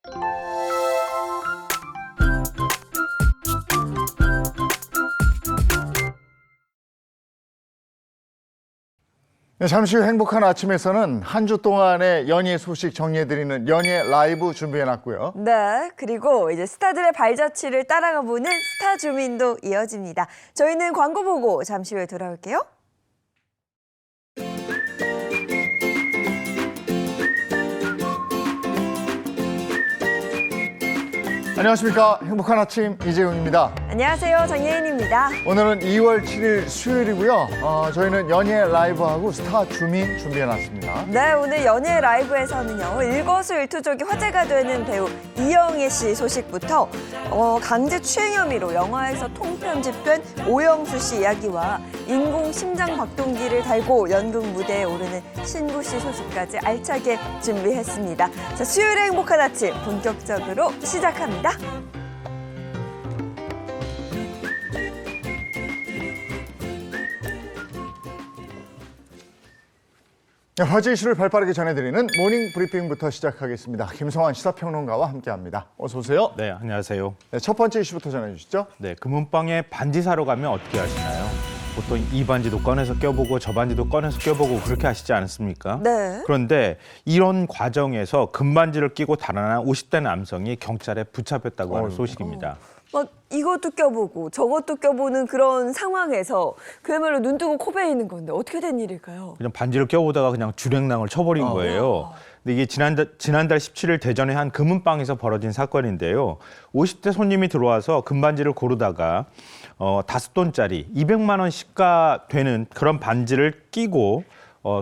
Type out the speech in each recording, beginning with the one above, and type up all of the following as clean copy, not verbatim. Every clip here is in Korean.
네, 잠시 후 행복한 아침에서는 한 주 동안의 연예 소식 정리해드리는 연예 라이브 준비해놨고요. 네, 그리고 이제 스타들의 발자취를 따라가 보는 스타 주민도 이어집니다. 저희는 광고 보고 잠시 후에 돌아올게요. 안녕하십니까. 행복한 아침 이재용입니다. 안녕하세요, 정예인입니다. 오늘은 2월 7일 수요일이고요. 저희는 연예 라이브하고 스타 주민 준비해놨습니다. 네, 오늘 연예 라이브에서는요, 일거수일투족이 화제가 되는 배우 이영애 씨 소식부터 강제 추행 혐의로 영화에서 통편집된 오영수 씨 이야기와 인공 심장 박동기를 달고 연극 무대에 오르는 신구 씨 소식까지 알차게 준비했습니다. 자, 수요일의 행복한 아침 본격적으로 시작합니다. 네, 화제 이슈를 발빠르게 전해드리는 모닝 브리핑부터 시작하겠습니다. 김성환 시사평론가와 함께합니다. 어서 오세요. 네, 안녕하세요. 네, 첫 번째 이슈부터 전해주시죠. 네, 금은방에 반지 사러 가면 어떻게 하시나요? 보통 이 반지도 꺼내서 껴보고 저 반지도 꺼내서 껴보고 그렇게 하시지 않습니까? 네. 그런데 이런 과정에서 금반지를 끼고 달아난 50대 남성이 경찰에 붙잡혔다고 하는 소식입니다. 막 이것도 껴보고 저것도 껴보는 그런 상황에서 그야말로 눈 뜨고 코 베이는 건데 어떻게 된 일일까요? 그냥 반지를 껴보다가 그냥 주랭랑을 쳐버린 거예요. 근데 이게 지난달 17일 대전의 한 금은방에서 벌어진 사건인데요. 50대 손님이 들어와서 금반지를 고르다가 5돈짜리 200만 원 시가 되는 그런 반지를 끼고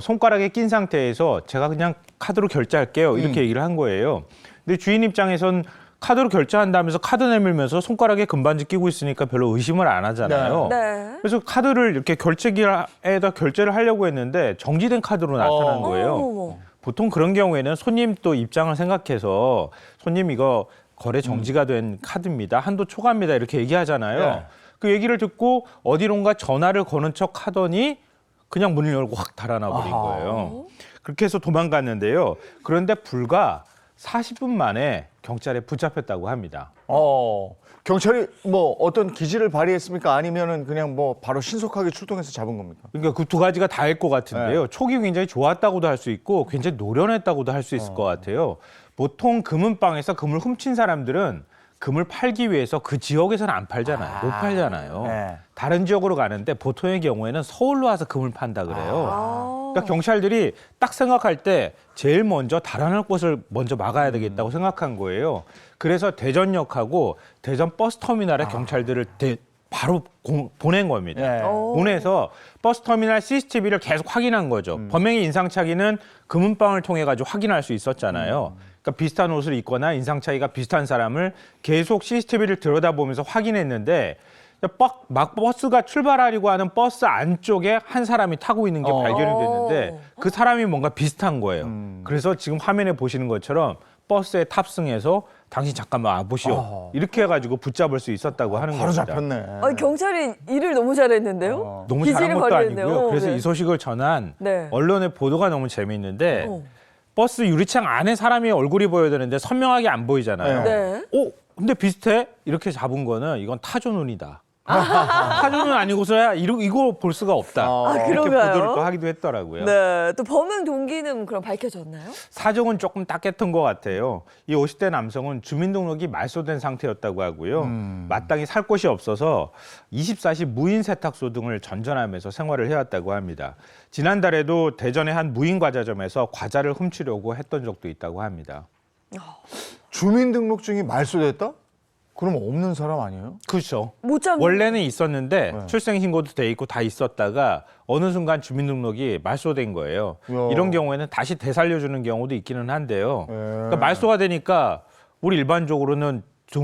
손가락에 낀 상태에서 제가 그냥 카드로 결제할게요. 이렇게 얘기를 한 거예요. 근데 주인 입장에선 카드로 결제한다면서 카드 내밀면서 손가락에 금반지 끼고 있으니까 별로 의심을 안 하잖아요. 네. 그래서 카드를 이렇게 결제기에다 결제를 하려고 했는데 정지된 카드로 나타난 거예요. 어머머. 보통 그런 경우에는 손님 또 입장을 생각해서 손님 이거 거래 정지가 된 카드입니다. 한도 초과입니다. 이렇게 얘기하잖아요. 네. 그 얘기를 듣고 어디론가 전화를 거는 척 하더니 그냥 문을 열고 확 달아나 버린 거예요. 그렇게 해서 도망갔는데요. 그런데 불과 40분 만에 경찰에 붙잡혔다고 합니다. 경찰이 뭐 어떤 기지를 발휘했습니까? 아니면은 그냥 뭐 바로 신속하게 출동해서 잡은 겁니까? 그러니까 그 두 가지가 다일 것 같은데요. 촉이 굉장히 좋았다고도 할 수 있고 굉장히 노련했다고도 할 수 있을 것 같아요. 보통 금은방에서 금을 훔친 사람들은 금을 팔기 위해서 그 지역에서는 안 팔잖아요. 못 팔잖아요. 네. 다른 지역으로 가는데 보통의 경우에는 서울로 와서 금을 판다 그래요. 그러니까 경찰들이 딱 생각할 때 제일 먼저 달아날 곳을 먼저 막아야 되겠다고 생각한 거예요. 그래서 대전역하고 대전 버스터미널에 경찰들을 바로 보낸 겁니다. 네. 보내서 버스터미널 CCTV를 계속 확인한 거죠. 범행의 인상착의는 금은방을 통해 가지고 확인할 수 있었잖아요. 그러니까 비슷한 옷을 입거나 인상착의가 비슷한 사람을 계속 CCTV를 들여다보면서 확인했는데 막 버스가 출발하려고 하는 버스 안쪽에 한 사람이 타고 있는 게 발견이 됐는데 그 사람이 뭔가 비슷한 거예요. 그래서 지금 화면에 보시는 것처럼 버스에 탑승해서 당신 잠깐만 와보시오. 이렇게 해가지고 붙잡을 수 있었다고 하는 바로 겁니다. 잡혔네. 경찰이 일을 너무 잘했는데요. 너무 기지를 잘한 것도 발휘했네요. 아니고요. 그래서 네. 이 소식을 전한 네. 언론의 보도가 너무 재미있는데 버스 유리창 안에 사람이 얼굴이 보여야 되는데 선명하게 안 보이잖아요. 네. 근데 비슷해? 이렇게 잡은 거는 이건 타조눈이다. 타조눈 아니고서야 이거 볼 수가 없다. 이렇게 그런가요? 보도를 또 하기도 했더라고요. 네, 또 범행 동기는 그럼 밝혀졌나요? 사정은 조금 딱했던 것 같아요. 이 50대 남성은 주민등록이 말소된 상태였다고 하고요. 마땅히 살 곳이 없어서 24시 무인 세탁소 등을 전전하면서 생활을 해왔다고 합니다. 지난달에도 대전의 한 무인 과자점에서 과자를 훔치려고 했던 적도 있다고 합니다. 주민등록증이 말소됐다? 그럼 없는 사람 아니에요? 그렇죠. 못 잡는 원래는 있었는데 출생신고도 돼 있고 다 있었다가 어느 순간 주민등록이 말소된 거예요. 야. 이런 경우에는 다시 되살려주는 경우도 있기는 한데요. 예. 그러니까 말소가 되니까 우리 일반적으로는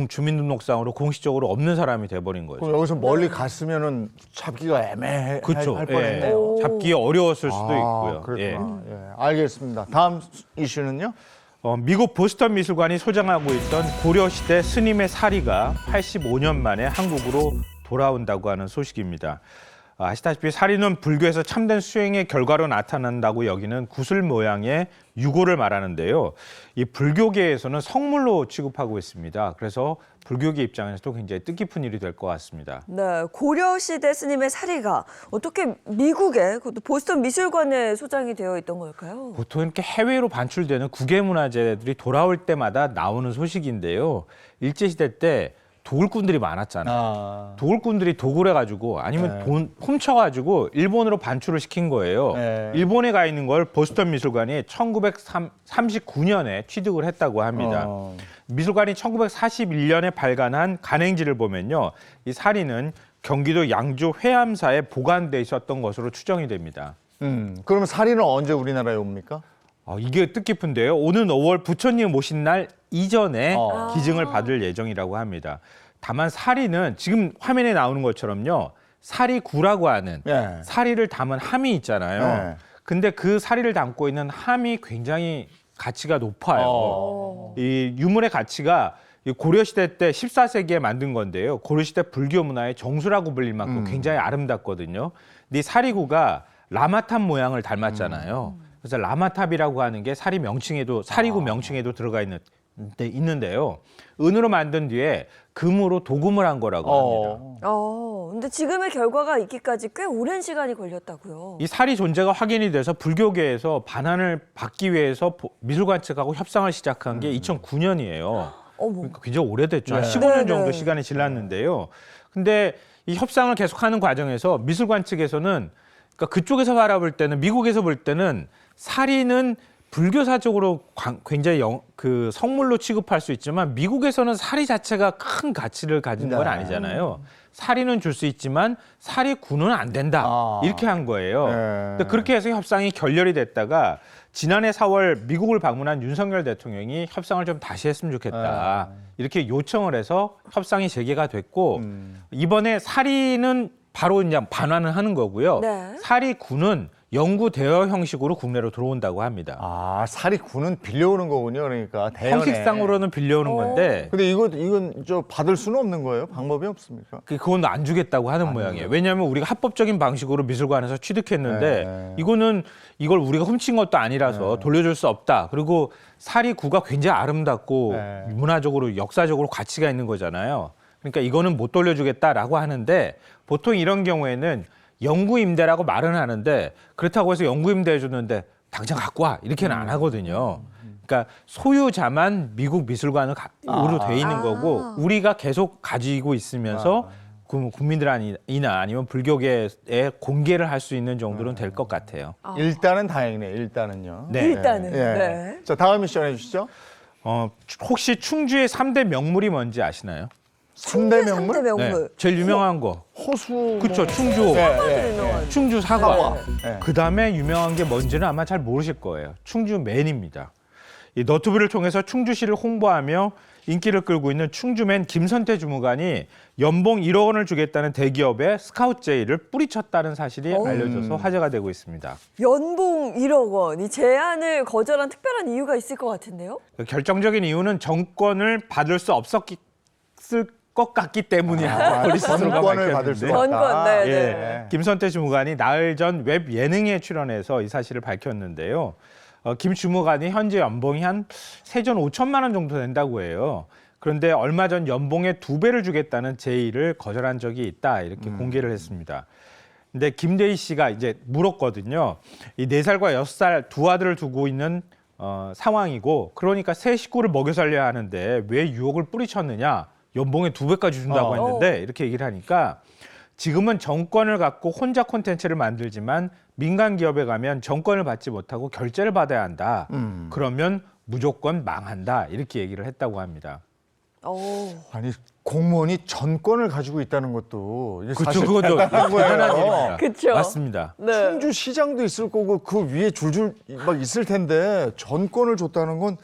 주민등록상으로 공식적으로 없는 사람이 돼버린 거죠. 그럼 여기서 멀리 갔으면은 잡기가 애매할 그렇죠. 뻔했네요. 잡기 어려웠을 수도 있고요. 그렇구나. 예, 알겠습니다. 다음 이슈는요? 미국 보스턴 미술관이 소장하고 있던 고려시대 스님의 사리가 85년 만에 한국으로 돌아온다고 하는 소식입니다. 아시다시피 살인은 불교에서 참된 수행의 결과로 나타난다고 여기는 구슬 모양의 유고를 말하는데요. 이 불교계에서는 성물로 취급하고 있습니다. 그래서 불교계 입장에서도 굉장히 뜻깊은 일이 될 것 같습니다. 네, 고려시대 스님의 사리가 어떻게 미국의 그것도 보스턴 미술관에 소장이 되어 있던 걸까요? 보통 이렇게 해외로 반출되는 국외문화재들이 돌아올 때마다 나오는 소식인데요. 일제시대 때 도굴꾼들이 많았잖아요. 도굴꾼들이 도굴 해가지고 아니면 돈 훔쳐가지고 일본으로 반출을 시킨 거예요. 일본에 가 있는 걸 보스턴 미술관이 1939년에 취득을 했다고 합니다. 미술관이 1941년에 발간한 간행지를 보면요. 이 사리는 경기도 양주 회암사에 보관돼 있었던 것으로 추정이 됩니다. 그러면 사리는 언제 우리나라에 옵니까? 이게 뜻깊은데요. 오는 5월 부처님 오신 날 이전에 기증을 받을 예정이라고 합니다. 다만 사리는 지금 화면에 나오는 것처럼요. 사리구라고 하는 사리를 담은 함이 있잖아요. 근데 그 사리를 담고 있는 함이 굉장히 가치가 높아요. 이 유물의 가치가 고려시대 때 14세기에 만든 건데요. 고려시대 불교 문화의 정수라고 불릴 만큼 굉장히 아름답거든요. 근데 이 사리구가 라마탑 모양을 닮았잖아요. 그래서 라마탑이라고 하는 게 사리 명칭에도 사리구 명칭에도 들어가 있는데요. 은으로 만든 뒤에 금으로 도금을 한 거라고 합니다. 근데 지금의 결과가 있기까지 꽤 오랜 시간이 걸렸다고요. 이 살이 존재가 확인이 돼서 불교계에서 반환을 받기 위해서 미술관 측하고 협상을 시작한 게 2009년이에요. 그러니까 굉장히 오래됐죠. 한 15년 정도 시간이 지났는데요. 근데 이 협상을 계속하는 과정에서 미술관 측에서는 그러니까 그쪽에서 바라볼 때는 미국에서 볼 때는 사리는 불교사적으로 굉장히 그 성물로 취급할 수 있지만 미국에서는 사리 자체가 큰 가치를 가진 건 아니잖아요. 사리는 줄 수 있지만 사리구는 안 된다. 이렇게 한 거예요. 근데 그렇게 해서 협상이 결렬이 됐다가 지난해 4월 미국을 방문한 윤석열 대통령이 협상을 좀 다시 했으면 좋겠다. 이렇게 요청을 해서 협상이 재개가 됐고 이번에 사리는 바로 그냥 반환을 하는 거고요. 사리구는 영구 대여 형식으로 국내로 들어온다고 합니다. 사리구는 빌려오는 거군요. 그러니까 대여네. 형식상으로는 빌려오는 건데. 근데 이건 받을 수는 없는 거예요? 방법이 없습니까? 그건 안 주겠다고 하는 모양이에요. 왜냐하면 우리가 합법적인 방식으로 미술관에서 취득했는데 이걸 우리가 훔친 것도 아니라서 돌려줄 수 없다. 그리고 사리구가 굉장히 아름답고 문화적으로 역사적으로 가치가 있는 거잖아요. 그러니까 이거는 못 돌려주겠다라고 하는데 보통 이런 경우에는 영구 임대라고 말은 하는데 그렇다고 해서 영구 임대해 줬는데 당장 갖고 와 이렇게는 안 하거든요. 그러니까 소유자만 미국 미술관으로 돼 있는 거고 우리가 계속 가지고 있으면서 국민들이나 아니면 불교계에 공개를 할 수 있는 정도는 될 것 같아요. 일단은 다행이네요. 일단은요. 네. 일단은. 네. 자, 다음 미션 해주시죠. 혹시 충주의 3대 명물이 뭔지 아시나요? 3대 명물? 3대 명물. 제일 유명한 거. 호수. 그렇죠. 충주. 충주 사과. 네. 그다음에 유명한 게 뭔지는 아마 잘 모르실 거예요. 충주맨입니다. 이 너튜브를 통해서 충주시를 홍보하며 인기를 끌고 있는 충주맨 김선태 주무관이 연봉 1억 원을 주겠다는 대기업에 스카우트 제의를 뿌리쳤다는 사실이 알려져서 화제가 되고 있습니다. 연봉 1억 원. 이 제안을 거절한 특별한 이유가 있을 것 같은데요? 결정적인 이유는 정권을 받을 수 없었을 것 같기 때문이야. 전권을 받을 수 없다. 전권, 네. 김선태 주무관이 나흘 전 웹 예능에 출연해서 이 사실을 밝혔는데요. 김 주무관이 현재 연봉이 한 세전 5천만 원 정도 된다고 해요. 그런데 얼마 전 연봉의 2배를 주겠다는 제의를 거절한 적이 있다 이렇게 공개를 했습니다. 근데 김대희 씨가 이제 물었거든요. 이 4살과 6살 두 아들을 두고 있는 상황이고 그러니까 세 식구를 먹여 살려야 하는데 왜 유혹을 뿌리쳤느냐. 연봉의 2배까지 준다고 했는데 이렇게 얘기를 하니까 지금은 정권을 갖고 혼자 콘텐츠를 만들지만 민간 기업에 가면 정권을 받지 못하고 결제를 받아야 한다. 그러면 무조건 망한다. 이렇게 얘기를 했다고 합니다. 아니 공무원이 전권을 가지고 있다는 것도 이게 그렇죠. 사실 그것도 대단한 대단한 거예요. 일입니다. 그쵸. 맞습니다. 네. 충주 시장도 있을 거고 그 위에 줄줄 막 있을 텐데 전권을 줬다는 건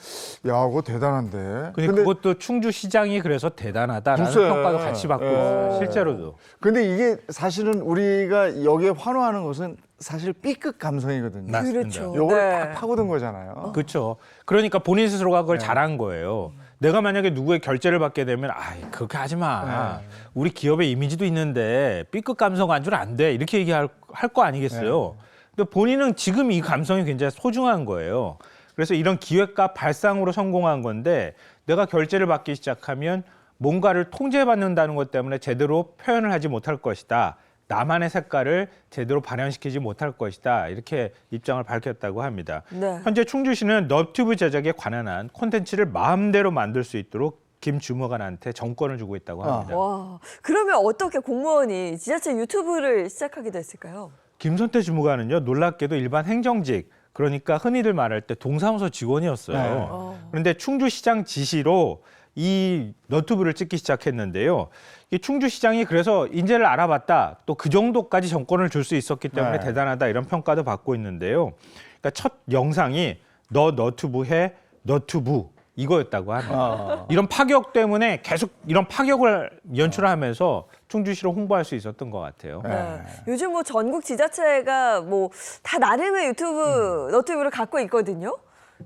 야, 그거 대단한데. 근데 그것도 충주 시장이 그래서 대단하다라는 글쎄. 평가도 같이 받고 있어요. 실제로도. 근데 이게 사실은 우리가 여기에 환호하는 것은 사실 B급 감성이거든요. 맞습니다. 그렇죠. 요걸 네. 딱 파고든 거잖아요. 그렇죠. 그러니까 본인 스스로가 그걸 잘한 거예요. 내가 만약에 누구의 결제를 받게 되면 그렇게 하지 마. 우리 기업의 이미지도 있는데 B급 감성 안주는 안 돼. 이렇게 얘기할 거 아니겠어요. 근데 본인은 지금 이 감성이 굉장히 소중한 거예요. 그래서 이런 기획과 발상으로 성공한 건데 내가 결제를 받기 시작하면 뭔가를 통제받는다는 것 때문에 제대로 표현을 하지 못할 것이다. 나만의 색깔을 제대로 발현시키지 못할 것이다. 이렇게 입장을 밝혔다고 합니다. 네. 현재 충주시는 너튜브 제작에 관한 한 콘텐츠를 마음대로 만들 수 있도록 김 주무관한테 정권을 주고 있다고 합니다. 와, 그러면 어떻게 공무원이 지자체 유튜브를 시작하게 됐을까요? 김선태 주무관은요, 놀랍게도 일반 행정직, 그러니까 흔히들 말할 때 동사무소 직원이었어요. 네. 그런데 충주시장 지시로 이 너튜브를 찍기 시작했는데요. 이 충주시장이 그래서 인재를 알아봤다. 또 그 정도까지 정권을 줄 수 있었기 때문에 네. 대단하다 이런 평가도 받고 있는데요. 그러니까 첫 영상이 너 너튜브 해 너튜브 이거였다고 합니다. 이런 파격 때문에 계속 이런 파격을 연출하면서 충주시를 홍보할 수 있었던 것 같아요. 네. 요즘 뭐 전국 지자체가 뭐 다 나름의 유튜브 너튜브를 갖고 있거든요.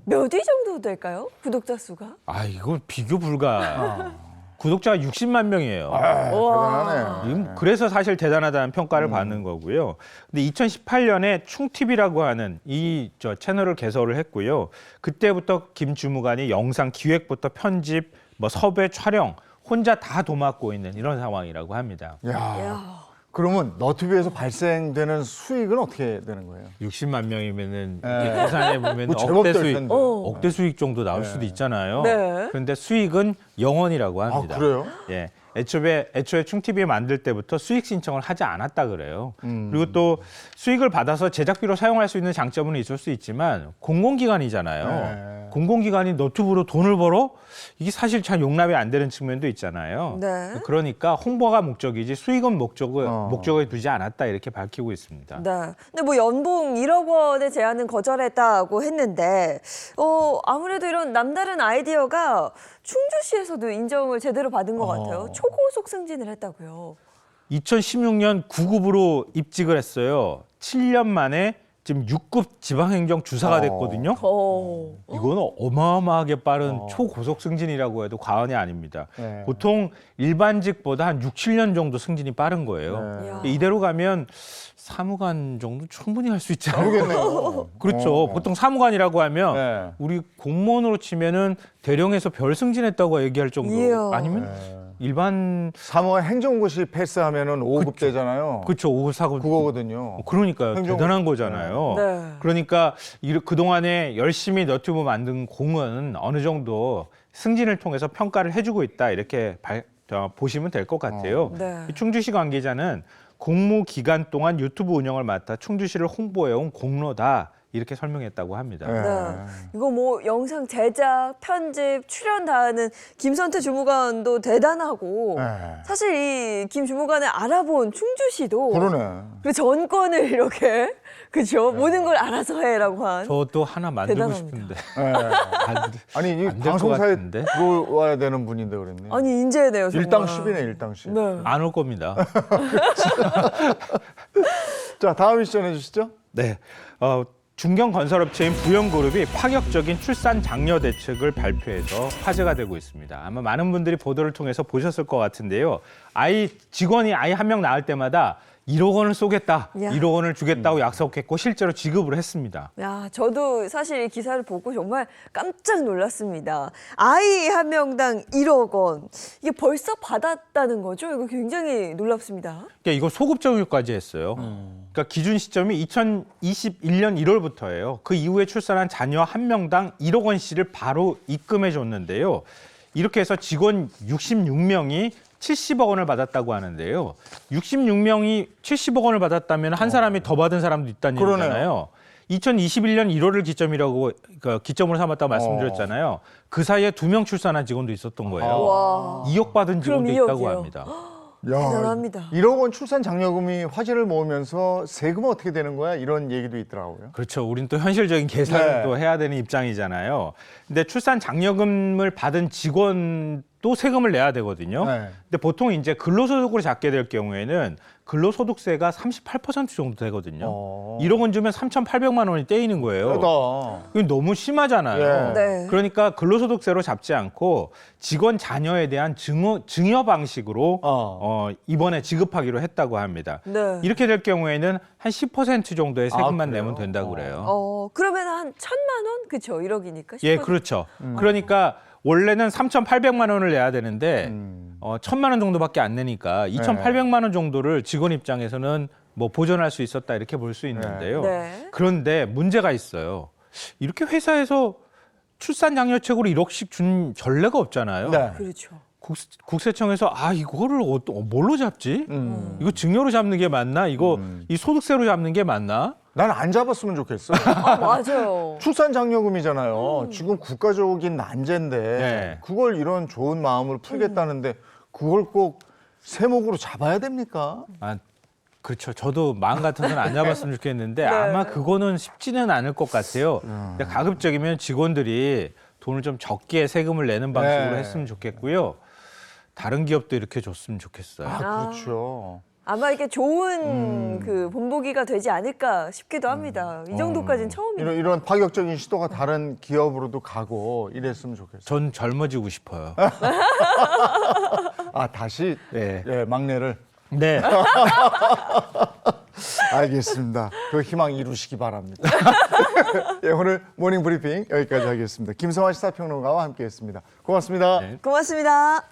몇 위 정도 될까요? 구독자 수가? 이거 비교 불가. 구독자가 60만 명이에요. 대단하네. 그래서 사실 대단하다는 평가를 받는 거고요. 근데 2018년에 충TV라고 하는 이 채널을 개설을 했고요. 그때부터 김 주무관이 영상 기획부터 편집, 뭐 섭외, 촬영 혼자 다 도맡고 있는 이런 상황이라고 합니다. 야. 그러면 너튜브에서 발생되는 수익은 어떻게 되는 거예요? 60만 명이면은 네. 계산해 보면 뭐 제법 억대 될 수익, 텐데. 억대 수익 정도 나올 수도 있잖아요. 네. 그런데 수익은 0원이라고 합니다. 그래요? 예. 애초에 충TV 만들 때부터 수익 신청을 하지 않았다 그래요. 그리고 또 수익을 받아서 제작비로 사용할 수 있는 장점은 있을 수 있지만 공공기관이잖아요. 네. 공공기관이 너튜브로 돈을 벌어? 이게 사실 잘 용납이 안 되는 측면도 있잖아요. 네. 그러니까 홍보가 목적이지 수익은 목적에 두지 않았다 이렇게 밝히고 있습니다. 네. 근데 뭐 연봉 1억 원의 제안은 거절했다고 했는데, 아무래도 이런 남다른 아이디어가 충주시에서도 인정을 제대로 받은 것 같아요. 초고속 승진을 했다고요. 2016년 9급으로 입직을 했어요. 7년 만에 지금 6급 지방행정 주사가 됐거든요. 이거는 어마어마하게 빠른 초고속 승진이라고 해도 과언이 아닙니다. 네. 보통 일반직보다 한 6, 7년 정도 승진이 빠른 거예요. 네. 이야. 이대로 가면 사무관 정도 충분히 할 수 있잖아요. 모르겠네요. 그렇죠. 보통 사무관이라고 하면 네. 우리 공무원으로 치면은 대령에서 별 승진했다고 얘기할 정도. 이야. 아니면 일반 사무관 행정고시 패스하면은 5급 되잖아요. 그렇죠. 5급 4급 그거거든요. 그러니까요. 행정- 대단한 거잖아요. 네. 그러니까 그동안에 열심히 너튜브 만든 공은 어느 정도 승진을 통해서 평가를 해주고 있다. 이렇게 보시면 될 것 같아요. 네. 이 충주시 관계자는 공무 기간 동안 유튜브 운영을 맡아 충주시를 홍보해온 공로다. 이렇게 설명했다고 합니다. 네. 네. 이거 뭐 영상 제작, 편집, 출연 다 하는 김선태 주무관도 대단하고 네. 사실 이 김 주무관을 알아본 충주시도 그러네. 그 전권을 이렇게 그죠 모든 걸 알아서 해라고 한 저도 하나 만들고 대단합니다. 싶은데. 네. 아니 이 안될것 방송사에 같은데? 들어와야 되는 분인데 그랬네. 아니 인재네요 정말. 일당 10이네 일당 10. 네. 안 올 겁니다. 자 다음 이슈 전해주시죠. 네. 중견건설업체인 부영그룹이 파격적인 출산 장려 대책을 발표해서 화제가 되고 있습니다. 아마 많은 분들이 보도를 통해서 보셨을 것 같은데요. 직원이 아이 한 명 낳을 때마다 1억 원을 쏘겠다, 야. 1억 원을 주겠다고 약속했고 실제로 지급을 했습니다. 야, 저도 사실 이 기사를 보고 정말 깜짝 놀랐습니다. 아이 한 명당 1억 원. 이게 벌써 받았다는 거죠? 이거 굉장히 놀랍습니다. 그러니까 이거 소급 적용까지 했어요. 그러니까 기준 시점이 2021년 1월부터예요. 그 이후에 출산한 자녀 한 명당 1억 원씩을 바로 입금해 줬는데요. 이렇게 해서 직원 66명이 70억 원을 받았다고 하는데요. 66명이 70억 원을 받았다면 한 사람이 더 받은 사람도 있다는 그러네요. 얘기잖아요. 2021년 1월을 기점으로 삼았다고 말씀드렸잖아요. 그 사이에 2명 출산한 직원도 있었던 거예요. 와. 2억 받은 그럼 직원도 있다고 2억이요? 합니다. 대단합니다. 1억 원 출산 장려금이 화제를 모으면서 세금은 어떻게 되는 거야? 이런 얘기도 있더라고요. 그렇죠. 우린 또 현실적인 계산도 네. 해야 되는 입장이잖아요. 근데 출산 장려금을 받은 직원 또 세금을 내야 되거든요. 네. 근데 보통 이제 근로소득으로 잡게 될 경우에는 근로소득세가 38% 정도 되거든요. 1억 원 주면 3,800만 원이 떼이는 거예요. 그러다. 그게 너무 심하잖아요. 예. 네. 그러니까 근로소득세로 잡지 않고 직원 자녀에 대한 증여 방식으로 이번에 지급하기로 했다고 합니다. 네. 이렇게 될 경우에는 한 10% 정도의 세금만 그래요? 내면 된다고 그래요. 그러면 한 1,000만 원? 그쵸, 1억이니까. 예, 그렇죠. 그러니까 원래는 3,800만 원을 내야 되는데 1,000만 원 정도밖에 안 내니까 2,800만 원 정도를 직원 입장에서는 뭐 보전할 수 있었다 이렇게 볼 수 있는데요. 네. 그런데 문제가 있어요. 이렇게 회사에서 출산장려책으로 1억씩 준 전례가 없잖아요. 네. 그렇죠. 국세청에서 이거를 뭘로 잡지? 이거 증여로 잡는 게 맞나? 이거 이 소득세로 잡는 게 맞나? 난 안 잡았으면 좋겠어. 맞아요. 출산장려금이잖아요. 지금 국가적인 난제인데 네. 그걸 이런 좋은 마음으로 풀겠다는데 그걸 꼭 세목으로 잡아야 됩니까? 그렇죠. 저도 마음 같아서는 안 잡았으면 좋겠는데 아마 그거는 쉽지는 않을 것 같아요. 근데 가급적이면 직원들이 돈을 좀 적게 세금을 내는 방식으로 네. 했으면 좋겠고요. 다른 기업도 이렇게 줬으면 좋겠어요. 그렇죠. 아마 이게 좋은 그 본보기가 되지 않을까 싶기도 합니다. 이 정도까지는 처음이에요. 이런 파격적인 시도가 다른 기업으로도 가고 이랬으면 좋겠어요. 전 젊어지고 싶어요. 다시 네. 예, 막내를. 네. 알겠습니다. 그 희망 이루시기 바랍니다. 예, 오늘 모닝 브리핑 여기까지 하겠습니다. 김성환 시사평론가와 함께했습니다. 고맙습니다. 네. 고맙습니다.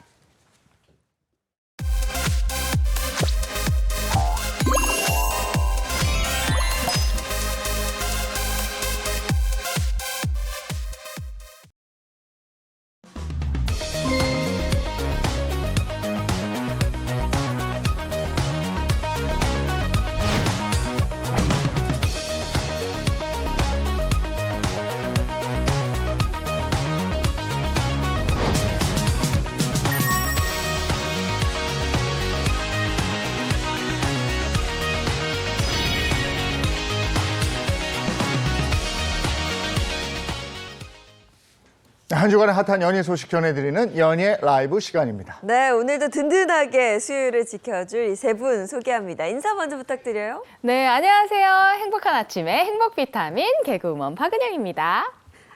한 주간의 핫한 연예 소식 전해드리는 연예 라이브 시간입니다. 네, 오늘도 든든하게 수요일을 지켜줄 이 세 분 소개합니다. 인사 먼저 부탁드려요. 네, 안녕하세요. 행복한 아침에 행복 비타민 개그우먼 박은영입니다.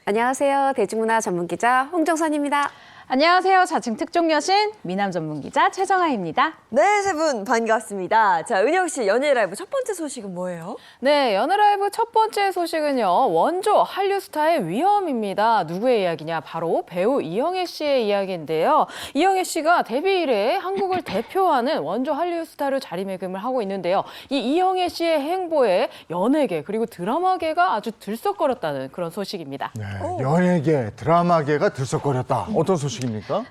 안녕하세요. 대중문화 전문기자 홍정선입니다. 안녕하세요. 자칭 특종 여신 미남 전문기자 최정아입니다. 네, 세 분 반갑습니다. 자, 은영 씨 연예 라이브 첫 번째 소식은 뭐예요? 네, 연애라이브 첫 번째 소식은요. 원조 한류 스타의 위험입니다. 누구의 이야기냐? 바로 배우 이영애 씨의 이야기인데요. 이영애 씨가 데뷔 이래 한국을 대표하는 원조 한류 스타로 자리매김을 하고 있는데요. 이 이영애 씨의 행보에 연예계 그리고 드라마계가 아주 들썩거렸다는 그런 소식입니다. 네, 연예계, 드라마계가 들썩거렸다. 어떤 소식입니까?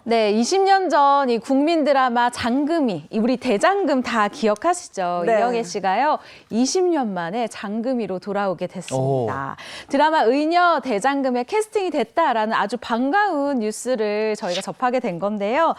네, 20년 전 이 국민 드라마 장금이, 우리 대장금 다 기억하시죠? 네. 이영애 씨가요, 20년 만에 장금이로 돌아오게 됐습니다. 드라마 의녀 대장금에 캐스팅이 됐다라는 아주 반가운 뉴스를 저희가 접하게 된 건데요.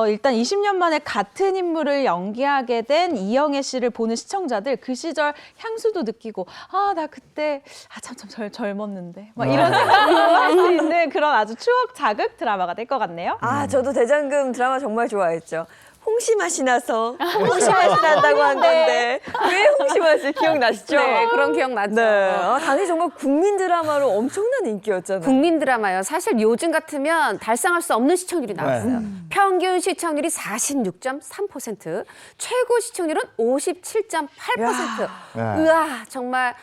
일단 20년 만에 같은 인물을 연기하게 된 이영애 씨를 보는 시청자들 그 시절 향수도 느끼고 나 그때 참 젊었는데 막 이런 생각을 할 수 있는 그런 아주 추억 자극 드라마가 될 것 같네요. 저도 대장금 드라마 정말 좋아했죠. 홍시 맛이 나서 홍시 맛이 난다고 한 건데 왜 홍시 맛이 기억나시죠? 네, 그런 기억 나죠. 네, 당시 정말 국민 드라마로 엄청난 인기였잖아요. 국민 드라마요. 사실 요즘 같으면 달성할 수 없는 시청률이 나왔어요. 평균 시청률이 46.3%, 최고 시청률은 57.8%. 네. 으아, 정말.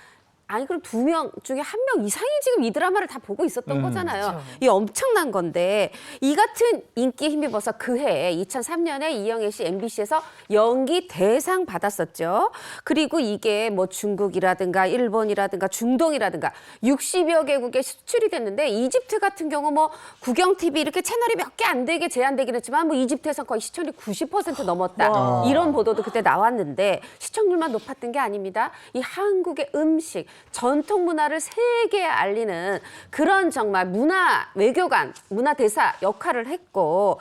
아니 그럼 2명 중에 1명 이상이 지금 이 드라마를 다 보고 있었던 거잖아요. 이 엄청난 건데 이 같은 인기에 힘입어서 그해 2003년에 이영애 씨 MBC에서 연기 대상 받았었죠. 그리고 이게 뭐 중국이라든가 일본이라든가 중동이라든가 60여 개국에 수출이 됐는데 이집트 같은 경우 뭐 국영 TV 이렇게 채널이 몇 개 안 되게 제한되긴 했지만 뭐 이집트에서 거의 시청률이 90% 넘었다. 이런 보도도 그때 나왔는데 시청률만 높았던 게 아닙니다. 이 한국의 음식 전통 문화를 세계에 알리는 그런 정말 문화 외교관, 문화 대사 역할을 했고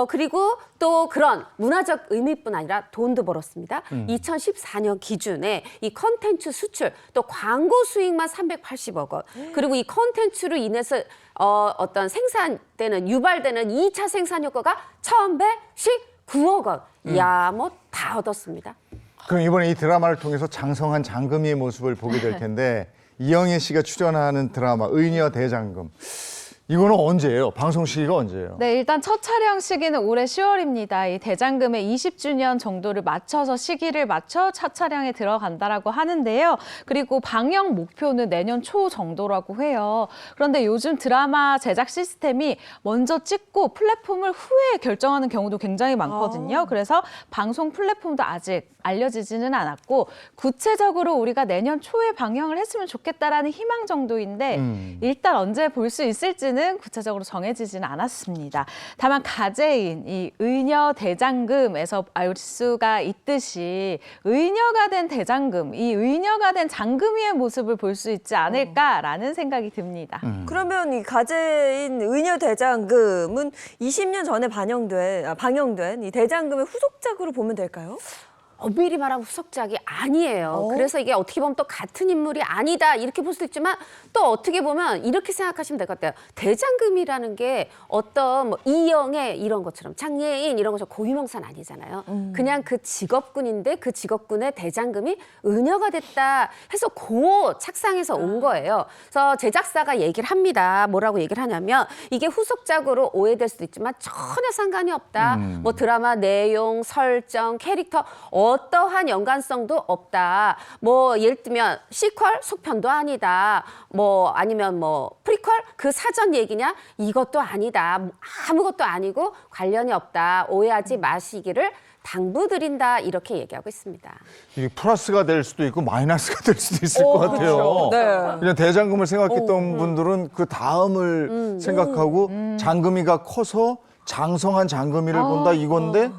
그리고 또 그런 문화적 의미뿐 아니라 돈도 벌었습니다. 2014년 기준에 이 컨텐츠 수출 또 광고 수익만 380억 원. 그리고 이 컨텐츠로 인해서 어떤 생산되는 유발되는 2차 생산 효과가 1,119억 원. 이야, 뭐 다 얻었습니다. 그럼 이번에 이 드라마를 통해서 장성한 장금이의 모습을 보게 될 텐데 이영애 씨가 출연하는 드라마 의녀 대장금. 이거는 언제예요? 방송 시기가 언제예요? 네, 일단 첫 촬영 시기는 올해 10월입니다. 이 대장금의 20주년 정도를 맞춰서 시기를 맞춰 첫 촬영에 들어간다라고 하는데요. 그리고 방영 목표는 내년 초 정도라고 해요. 그런데 요즘 드라마 제작 시스템이 먼저 찍고 플랫폼을 후에 결정하는 경우도 굉장히 많거든요. 그래서 방송 플랫폼도 아직 알려지지는 않았고 구체적으로 우리가 내년 초에 방영을 했으면 좋겠다라는 희망 정도인데 일단 언제 볼 수 있을지는 구체적으로 정해지지는 않았습니다. 다만 가제인 이 의녀 대장금에서 알 수가 있듯이 의녀가 된 대장금, 이 의녀가 된 장금이의 모습을 볼 수 있지 않을까라는 생각이 듭니다. 그러면 이 가제인 의녀 대장금은 20년 전에 방영된 이 대장금의 후속작으로 보면 될까요? 엄밀히 말하면 후속작이 아니에요. 그래서 이게 어떻게 보면 또 같은 인물이 아니다 이렇게 볼 수도 있지만 또 어떻게 보면 이렇게 생각하시면 될 것 같아요. 대장금이라는 게 어떤 뭐 이영애 이런 것처럼 장예인 이런 것처럼 고유명사는 아니잖아요. 그냥 그 직업군인데 그 직업군의 대장금이 의녀가 됐다 해서 그 착상에서 온 거예요. 그래서 제작사가 얘기를 합니다. 뭐라고 얘기를 하냐면 이게 후속작으로 오해될 수도 있지만 전혀 상관이 없다. 뭐 드라마 내용, 설정, 캐릭터 어떠한 연관성도 없다. 뭐 예를 들면 시퀄 속편도 아니다. 뭐 아니면 뭐 프리퀄 그 사전 얘기냐? 이것도 아니다. 아무것도 아니고 관련이 없다. 오해하지 마시기를 당부드린다. 이렇게 얘기하고 있습니다. 이게 플러스가 될 수도 있고 마이너스가 될 수도 있을 것 같아요. 네. 그냥 대장금을 생각했던 분들은 그 다음을 생각하고 장금이가 커서 장성한 장금이를 본다 이건데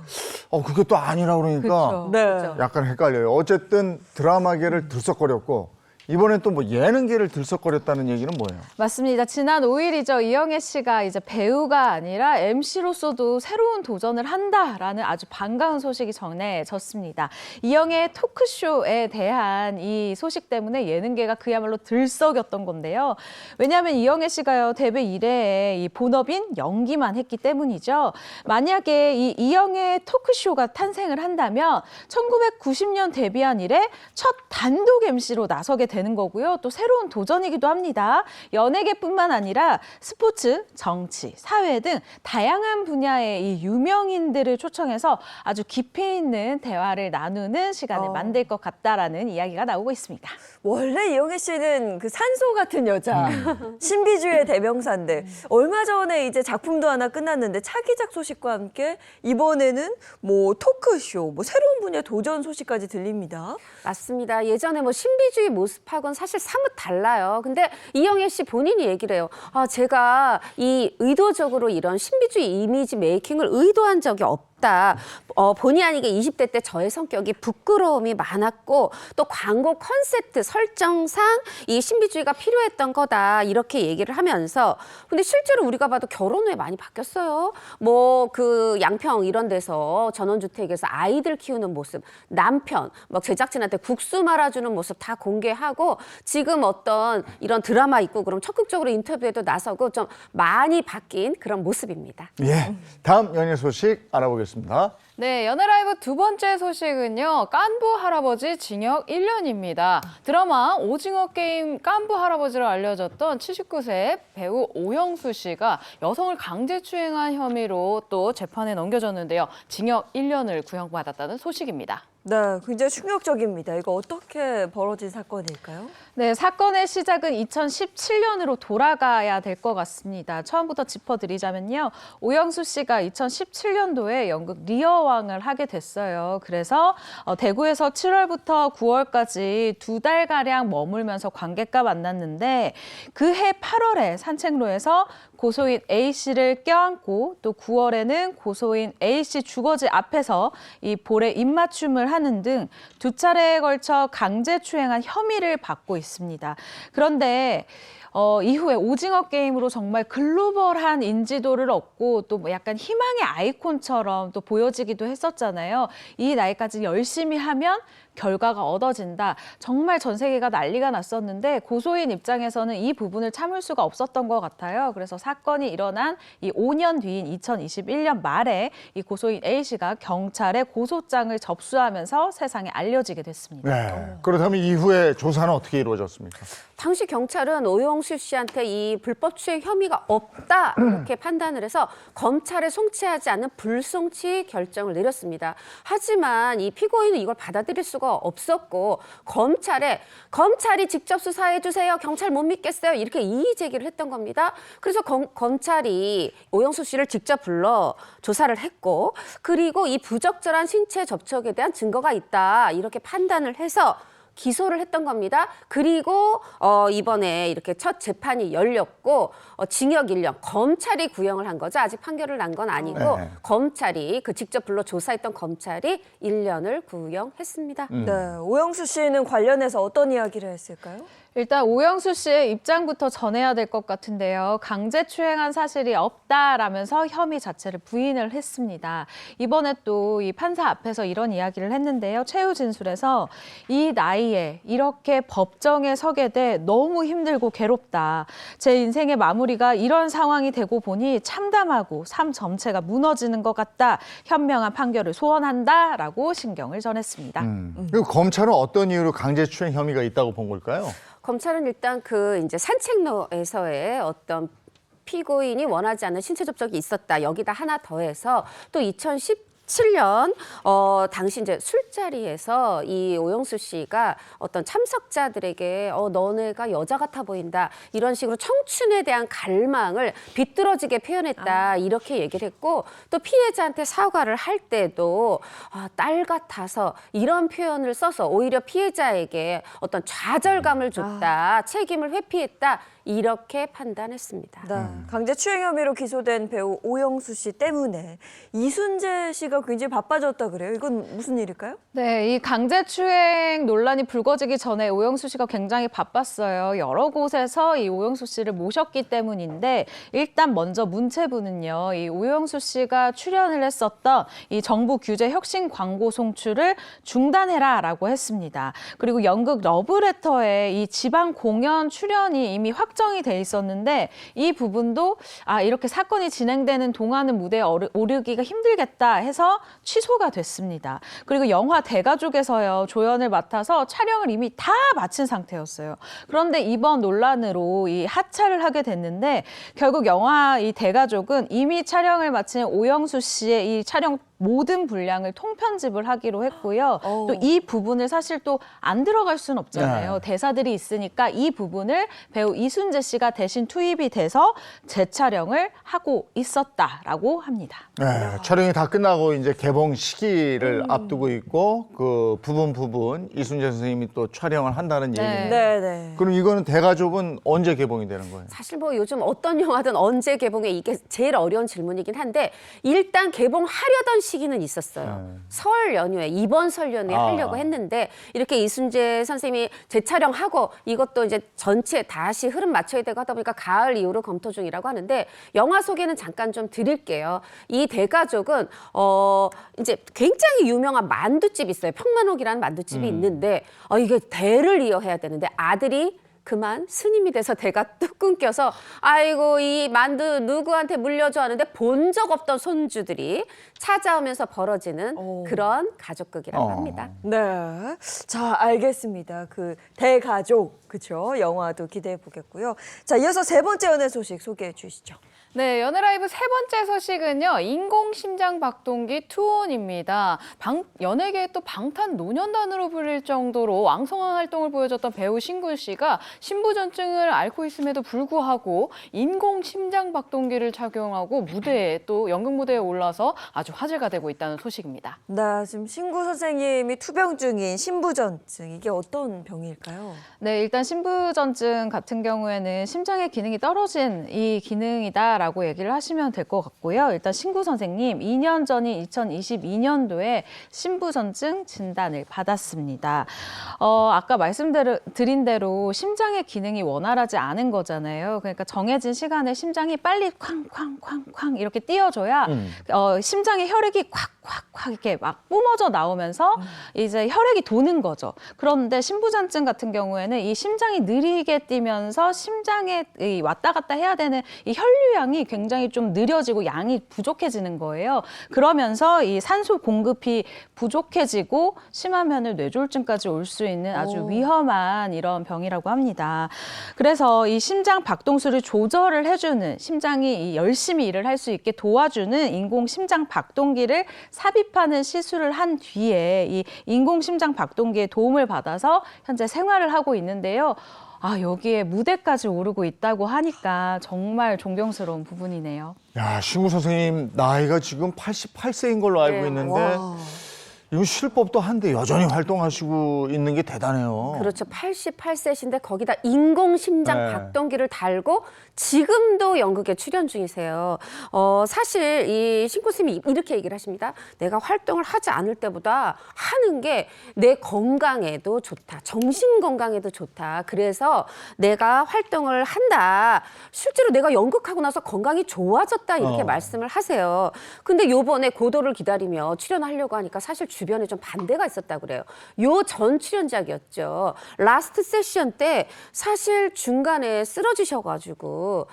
그게 또 아니라 그러니까 네. 약간 헷갈려요. 어쨌든 드라마계를 들썩거렸고 이번엔 또 뭐 예능계를 들썩거렸다는 얘기는 뭐예요? 맞습니다. 지난 5일이죠. 이영애 씨가 이제 배우가 아니라 MC로서도 새로운 도전을 한다라는 아주 반가운 소식이 전해졌습니다. 이영애의 토크쇼에 대한 이 소식 때문에 예능계가 그야말로 들썩였던 건데요. 왜냐하면 이영애 씨가요, 데뷔 이래에 이 본업인 연기만 했기 때문이죠. 만약에 이 이영애 토크쇼가 탄생을 한다면 1990년 데뷔한 이래 첫 단독 MC로 나서게 되는 거고요. 또 새로운 도전이기도 합니다. 연예계뿐만 아니라 스포츠, 정치, 사회 등 다양한 분야의 이 유명인들을 초청해서 아주 깊이 있는 대화를 나누는 시간을 만들 것 같다라는 이야기가 나오고 있습니다. 원래 이영애 씨는 그 산소 같은 여자, 신비주의의 대명사인데 얼마 전에 이제 작품도 하나 끝났는데 차기작 소식과 함께 이번에는 뭐 토크쇼, 뭐 새로운 분야 도전 소식까지 들립니다. 맞습니다. 예전에 뭐 신비주의 모습하고는 사실 사뭇 달라요. 근데 이영애 씨 본인이 얘기를 해요. 제가 이 의도적으로 이런 신비주의 이미지 메이킹을 의도한 적이 없다. 본의 아니게 20대 때 저의 성격이 부끄러움이 많았고 또 광고 컨셉트 설정상 이 신비주의가 필요했던 거다 이렇게 얘기를 하면서 근데 실제로 우리가 봐도 결혼 후에 많이 바뀌었어요. 뭐 그 양평 이런 데서 전원주택에서 아이들 키우는 모습 남편 막 제작진한테 국수 말아주는 모습 다 공개하고 지금 어떤 이런 드라마 있고 그럼 적극적으로 인터뷰에도 나서고 좀 많이 바뀐 그런 모습입니다. 예, 다음 연예 소식 알아보겠습니다. 네, 연예라이브 두 번째 소식은요. 깐부 할아버지 징역 1년입니다. 드라마 오징어 게임 깐부 할아버지로 알려졌던 79세 배우 오영수 씨가 여성을 강제추행한 혐의로 또 재판에 넘겨졌는데요. 징역 1년을 구형받았다는 소식입니다. 네, 굉장히 충격적입니다. 이거 어떻게 벌어진 사건일까요? 네, 사건의 시작은 2017년으로 돌아가야 될 것 같습니다. 처음부터 짚어드리자면요. 오영수 씨가 2017년도에 연극 리어왕을 하게 됐어요. 그래서 대구에서 7월부터 9월까지 2달가량 머물면서 관객과 만났는데 그해 8월에 산책로에서 고소인 A씨를 껴안고 또 9월에는 고소인 A씨 주거지 앞에서 이 볼에 입맞춤을 하는 등 2차례에 걸쳐 강제추행한 혐의를 받고 있습니다. 그런데 이후에 오징어 게임으로 정말 글로벌한 인지도를 얻고 또 뭐 약간 희망의 아이콘처럼 또 보여지기도 했었잖아요. 이 나이까지 열심히 하면 결과가 얻어진다. 정말 전 세계가 난리가 났었는데 고소인 입장에서는 이 부분을 참을 수가 없었던 것 같아요. 그래서 사건이 일어난 이 5년 뒤인 2021년 말에 이 고소인 A씨가 경찰에 고소장을 접수하면서 세상에 알려지게 됐습니다. 네. 그렇다면 이후에 조사는 어떻게 이루어졌습니까? 당시 경찰은 오영수 씨한테 이 불법 추행 혐의가 없다 이렇게 판단을 해서 검찰에 송치하지 않는 불송치 결정을 내렸습니다. 하지만 이 피고인은 이걸 받아들일 수가 없었고 검찰이 직접 수사해 주세요. 경찰 못 믿겠어요. 이렇게 이의 제기를 했던 겁니다. 그래서 검찰이 오영수 씨를 직접 불러 조사를 했고 그리고 이 부적절한 신체 접촉에 대한 증거가 있다 이렇게 판단을 해서 기소를 했던 겁니다. 그리고 이번에 이렇게 첫 재판이 열렸고 징역 1년, 검찰이 구형을 한 거죠. 아직 판결을 난 건 아니고 네. 검찰이 직접 불러 조사했던 검찰이 1년을 구형했습니다. 네, 오영수 씨는 관련해서 어떤 이야기를 했을까요? 일단 오영수 씨의 입장부터 전해야 될 것 같은데요. 강제추행한 사실이 없다라면서 혐의 자체를 부인을 했습니다. 이번에 또 이 판사 앞에서 이런 이야기를 했는데요. 최후 진술에서 이 나이에 이렇게 법정에 서게 돼 너무 힘들고 괴롭다. 제 인생의 마무리가 이런 상황이 되고 보니 참담하고 삶 전체가 무너지는 것 같다. 현명한 판결을 소원한다라고 신경을 전했습니다. 그리고 검찰은 어떤 이유로 강제추행 혐의가 있다고 본 걸까요? 검찰은 일단 그 이제 산책로에서의 어떤 피고인이 원하지 않는 신체 접촉이 있었다. 여기다 하나 더해서 또 2017년 당시 이제 술자리에서 이 오영수 씨가 어떤 참석자들에게 너네가 여자 같아 보인다 이런 식으로 청춘에 대한 갈망을 비뚤어지게 표현했다 이렇게 얘기를 했고 또 피해자한테 사과를 할 때도 딸 같아서 이런 표현을 써서 오히려 피해자에게 어떤 좌절감을 줬다 책임을 회피했다 이렇게 판단했습니다. 네, 강제추행 혐의로 기소된 배우 오영수 씨 때문에 이순재 씨가 굉장히 바빠졌다 그래요. 이건 무슨 일일까요? 네, 이 강제추행 논란이 불거지기 전에 오영수 씨가 굉장히 바빴어요. 여러 곳에서 이 오영수 씨를 모셨기 때문인데 일단 먼저 문체부는요. 이 오영수 씨가 출연을 했었던 이 정부 규제 혁신 광고 송출을 중단해라라고 했습니다. 그리고 연극 러브레터에 이 지방 공연 출연이 이미 확정이 돼 있었는데 이 부분도 이렇게 사건이 진행되는 동안은 무대에 오르기가 힘들겠다 해서 취소가 됐습니다. 그리고 영화 대가족에서요. 조연을 맡아서 촬영을 이미 다 마친 상태였어요. 그런데 이번 논란으로 이 하차를 하게 됐는데 결국 영화 이 대가족은 이미 촬영을 마친 오영수 씨의 이 촬영 모든 분량을 통편집을 하기로 했고요. 또 이 부분을 사실 또 안 들어갈 수는 없잖아요. 네. 대사들이 있으니까 이 부분을 배우 이순재 씨가 대신 투입이 돼서 재촬영을 하고 있었다라고 합니다. 네, 촬영이 다 끝나고 이제 개봉 시기를 앞두고 있고 그 부분 이순재 선생님이 또 촬영을 한다는 네. 얘기인데 네. 그럼 이거는 대가족은 언제 개봉이 되는 거예요? 사실 뭐 요즘 어떤 영화든 언제 개봉해 이게 제일 어려운 질문이긴 한데 일단 개봉하려던 시기는 있었어요. 설 연휴에 이번 설 연휴에 하려고 했는데 이렇게 이순재 선생님이 재촬영하고 이것도 이제 전체 다시 흐름 맞춰야 되고 하다 보니까 가을 이후로 검토 중이라고 하는데 영화 소개는 잠깐 좀 드릴게요. 이 대가족은 이제 굉장히 유명한 만두집이 있어요. 평만옥이라는 만두집이 있는데 이게 대를 이어해야 되는데 아들이 그만 스님이 돼서 대가 뚝 끊겨서 아이고 이 만두 누구한테 물려줘 하는데 본 적 없던 손주들이 찾아오면서 벌어지는 그런 가족극이라고 합니다. 네. 자, 알겠습니다. 그 대가족, 그렇죠? 영화도 기대해 보겠고요. 자, 이어서 세 번째 연애 소식 소개해 주시죠. 네, 연애라이브 세 번째 소식은요. 인공심장박동기 투혼입니다. 연예계의 또 방탄노년단으로 불릴 정도로 왕성한 활동을 보여줬던 배우 신군 씨가 신부전증을 앓고 있음에도 불구하고 인공심장박동기를 착용하고 또 연극 무대에 올라서 아주 화제가 되고 있다는 소식입니다. 네, 지금 신구 선생님이 투병 중인 신부전증, 이게 어떤 병일까요? 네, 일단 일단 신부전증 같은 경우에는 심장의 기능이 떨어진 이 기능이다라고 얘기를 하시면 될 것 같고요. 일단 신구 선생님 2년 전인 2022년도에 신부전증 진단을 받았습니다. 아까 말씀드린 대로 심장의 기능이 원활하지 않은 거잖아요. 그러니까 정해진 시간에 심장이 빨리 쾅쾅쾅쾅 이렇게 뛰어줘야 심장의 혈액이 콱콱콱 이렇게 막 뿜어져 나오면서 이제 혈액이 도는 거죠. 그런데 신부전증 같은 경우에는 이 심장이 느리게 뛰면서 심장에 이 왔다 갔다 해야 되는 이 혈류량이 굉장히 좀 느려지고 양이 부족해지는 거예요. 그러면서 이 산소 공급이 부족해지고 심하면은 뇌졸중까지 올 수 있는 아주 위험한 이런 병이라고 합니다. 그래서 이 심장 박동수를 조절을 해주는 심장이 열심히 일을 할 수 있게 도와주는 인공 심장 박동기를 삽입하는 시술을 한 뒤에 이 인공 심장 박동기의 도움을 받아서 현재 생활을 하고 있는데요. 여기에 무대까지 오르고 있다고 하니까 정말 존경스러운 부분이네요. 야, 신구 선생님 나이가 지금 88세인 걸로 알고 네. 있는데 와. 이거 쉴 법도 한데 여전히 활동하시고 있는 게 대단해요. 그렇죠. 88세신데 거기다 인공심장 네. 박동기를 달고 지금도 연극에 출연 중이세요. 사실 이 신구 선생님이 이렇게 얘기를 하십니다. 내가 활동을 하지 않을 때보다 하는 게 내 건강에도 좋다. 정신 건강에도 좋다. 그래서 내가 활동을 한다. 실제로 내가 연극하고 나서 건강이 좋아졌다. 이렇게 말씀을 하세요. 근데 요번에 고도를 기다리며 출연하려고 하니까 사실 주변에 좀 반대가 있었다고 그래요. 요 전 출연작이었죠. 라스트 세션 때 사실 중간에 쓰러지셔가지고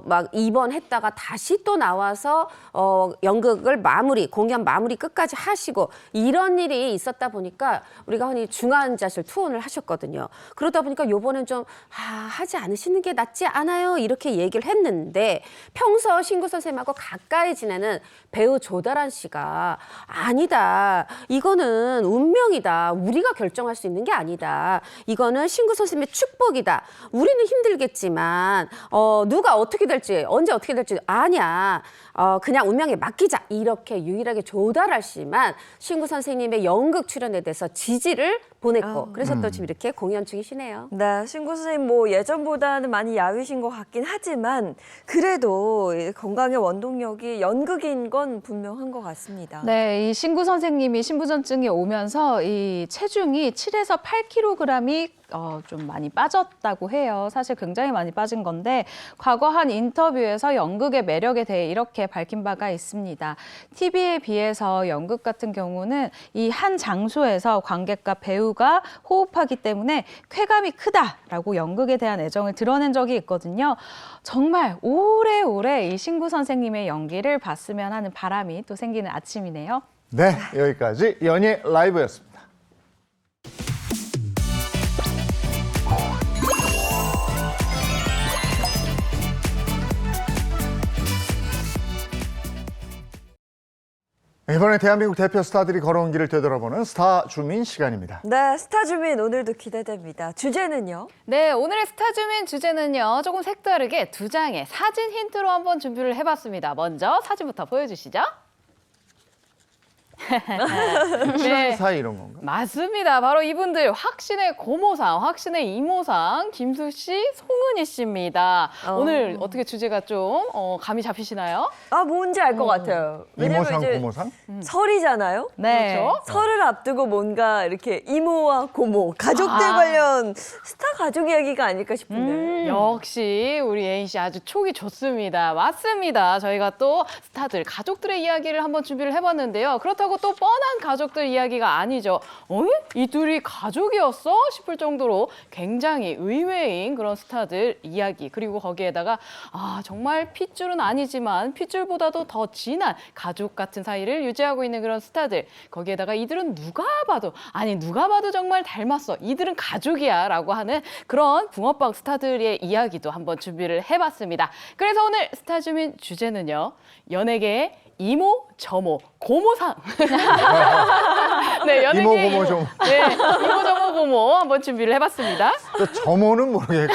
막 입원했다가 다시 또 나와서 연극을 공연 마무리 끝까지 하시고 이런 일이 있었다 보니까 우리가 흔히 중환자실 투혼을 하셨거든요. 그러다 보니까 요번엔 좀 하지 않으시는 게 낫지 않아요? 이렇게 얘기를 했는데 평소 신구 선생님하고 가까이 지내는 배우 조다란 씨가 아니다. 이거는 운명이다. 우리가 결정할 수 있는 게 아니다. 이거는 신구 선생님의 축복이다. 우리는 힘들겠지만 누가 어떻게 될지 언제 어떻게 될지 아냐. 그냥 운명에 맡기자. 이렇게 유일하게 조다란 씨만 신구 선생님의 연극 출연에 대해서 지지를 보냈고 그래서 또 지금 이렇게 공연 중이시네요. 네, 신구 선생님 뭐 예전보다는 많이 야위신 것 같긴 하지만 그래도 이 건강의 원동력이 연극인 건 분명한 것 같습니다. 네, 이 신구 선생님이 신부전증이 오면서 이 체중이 7에서 8kg이 좀 많이 빠졌다고 해요. 사실 굉장히 많이 빠진 건데 과거 한 인터뷰에서 연극의 매력에 대해 이렇게 밝힌 바가 있습니다. TV에 비해서 연극 같은 경우는 이 한 장소에서 관객과 배우가 호흡하기 때문에 쾌감이 크다라고 연극에 대한 애정을 드러낸 적이 있거든요. 정말 오래오래 이 신구 선생님의 연기를 봤으면 하는 바람이 또 생기는 아침이네요. 네, 여기까지 연예 라이브였습니다. 이번에 대한민국 대표 스타들이 걸어온 길을 되돌아보는 스타 주민 시간입니다. 네, 스타 주민 오늘도 기대됩니다. 주제는요? 네, 오늘의 스타 주민 주제는요. 조금 색다르게 두 장의 사진 힌트로 한번 준비를 해봤습니다. 먼저 사진부터 보여주시죠. 친한 사이 이런 건가? 맞습니다. 바로 이분들 확신의 고모상, 확신의 이모상 김수 씨, 송은이 씨입니다. 오늘 어떻게 주제가 좀 감이 잡히시나요? 뭔지 알 것 같아요. 왜냐면 이모상, 이제 고모상? 설이잖아요. 네. 그렇죠? 설을 앞두고 뭔가 이렇게 이모와 고모, 가족들 관련 스타 가족 이야기가 아닐까 싶은데. 역시 우리 예인 씨 아주 촉이 좋습니다. 맞습니다. 저희가 또 스타들, 가족들의 이야기를 한번 준비를 해봤는데요. 그렇다고 또 뻔한 가족들 이야기가 아니죠. 이 둘이 가족이었어? 싶을 정도로 굉장히 의외인 그런 스타들 이야기. 그리고 거기에다가 정말 핏줄은 아니지만 핏줄보다도 더 진한 가족 같은 사이를 유지하고 있는 그런 스타들. 거기에다가 이들은 누가 봐도 정말 닮았어. 이들은 가족이야 라고 하는 그런 붕어빵 스타들의 이야기도 한번 준비를 해봤습니다. 그래서 오늘 스타 주민 주제는요. 연예계의 이모 저모, 고모상. 네, 연예계 이모, 고모, 저모. 네, 이모, 저모, 고모 한번 준비를 해봤습니다. 저모는 모르겠고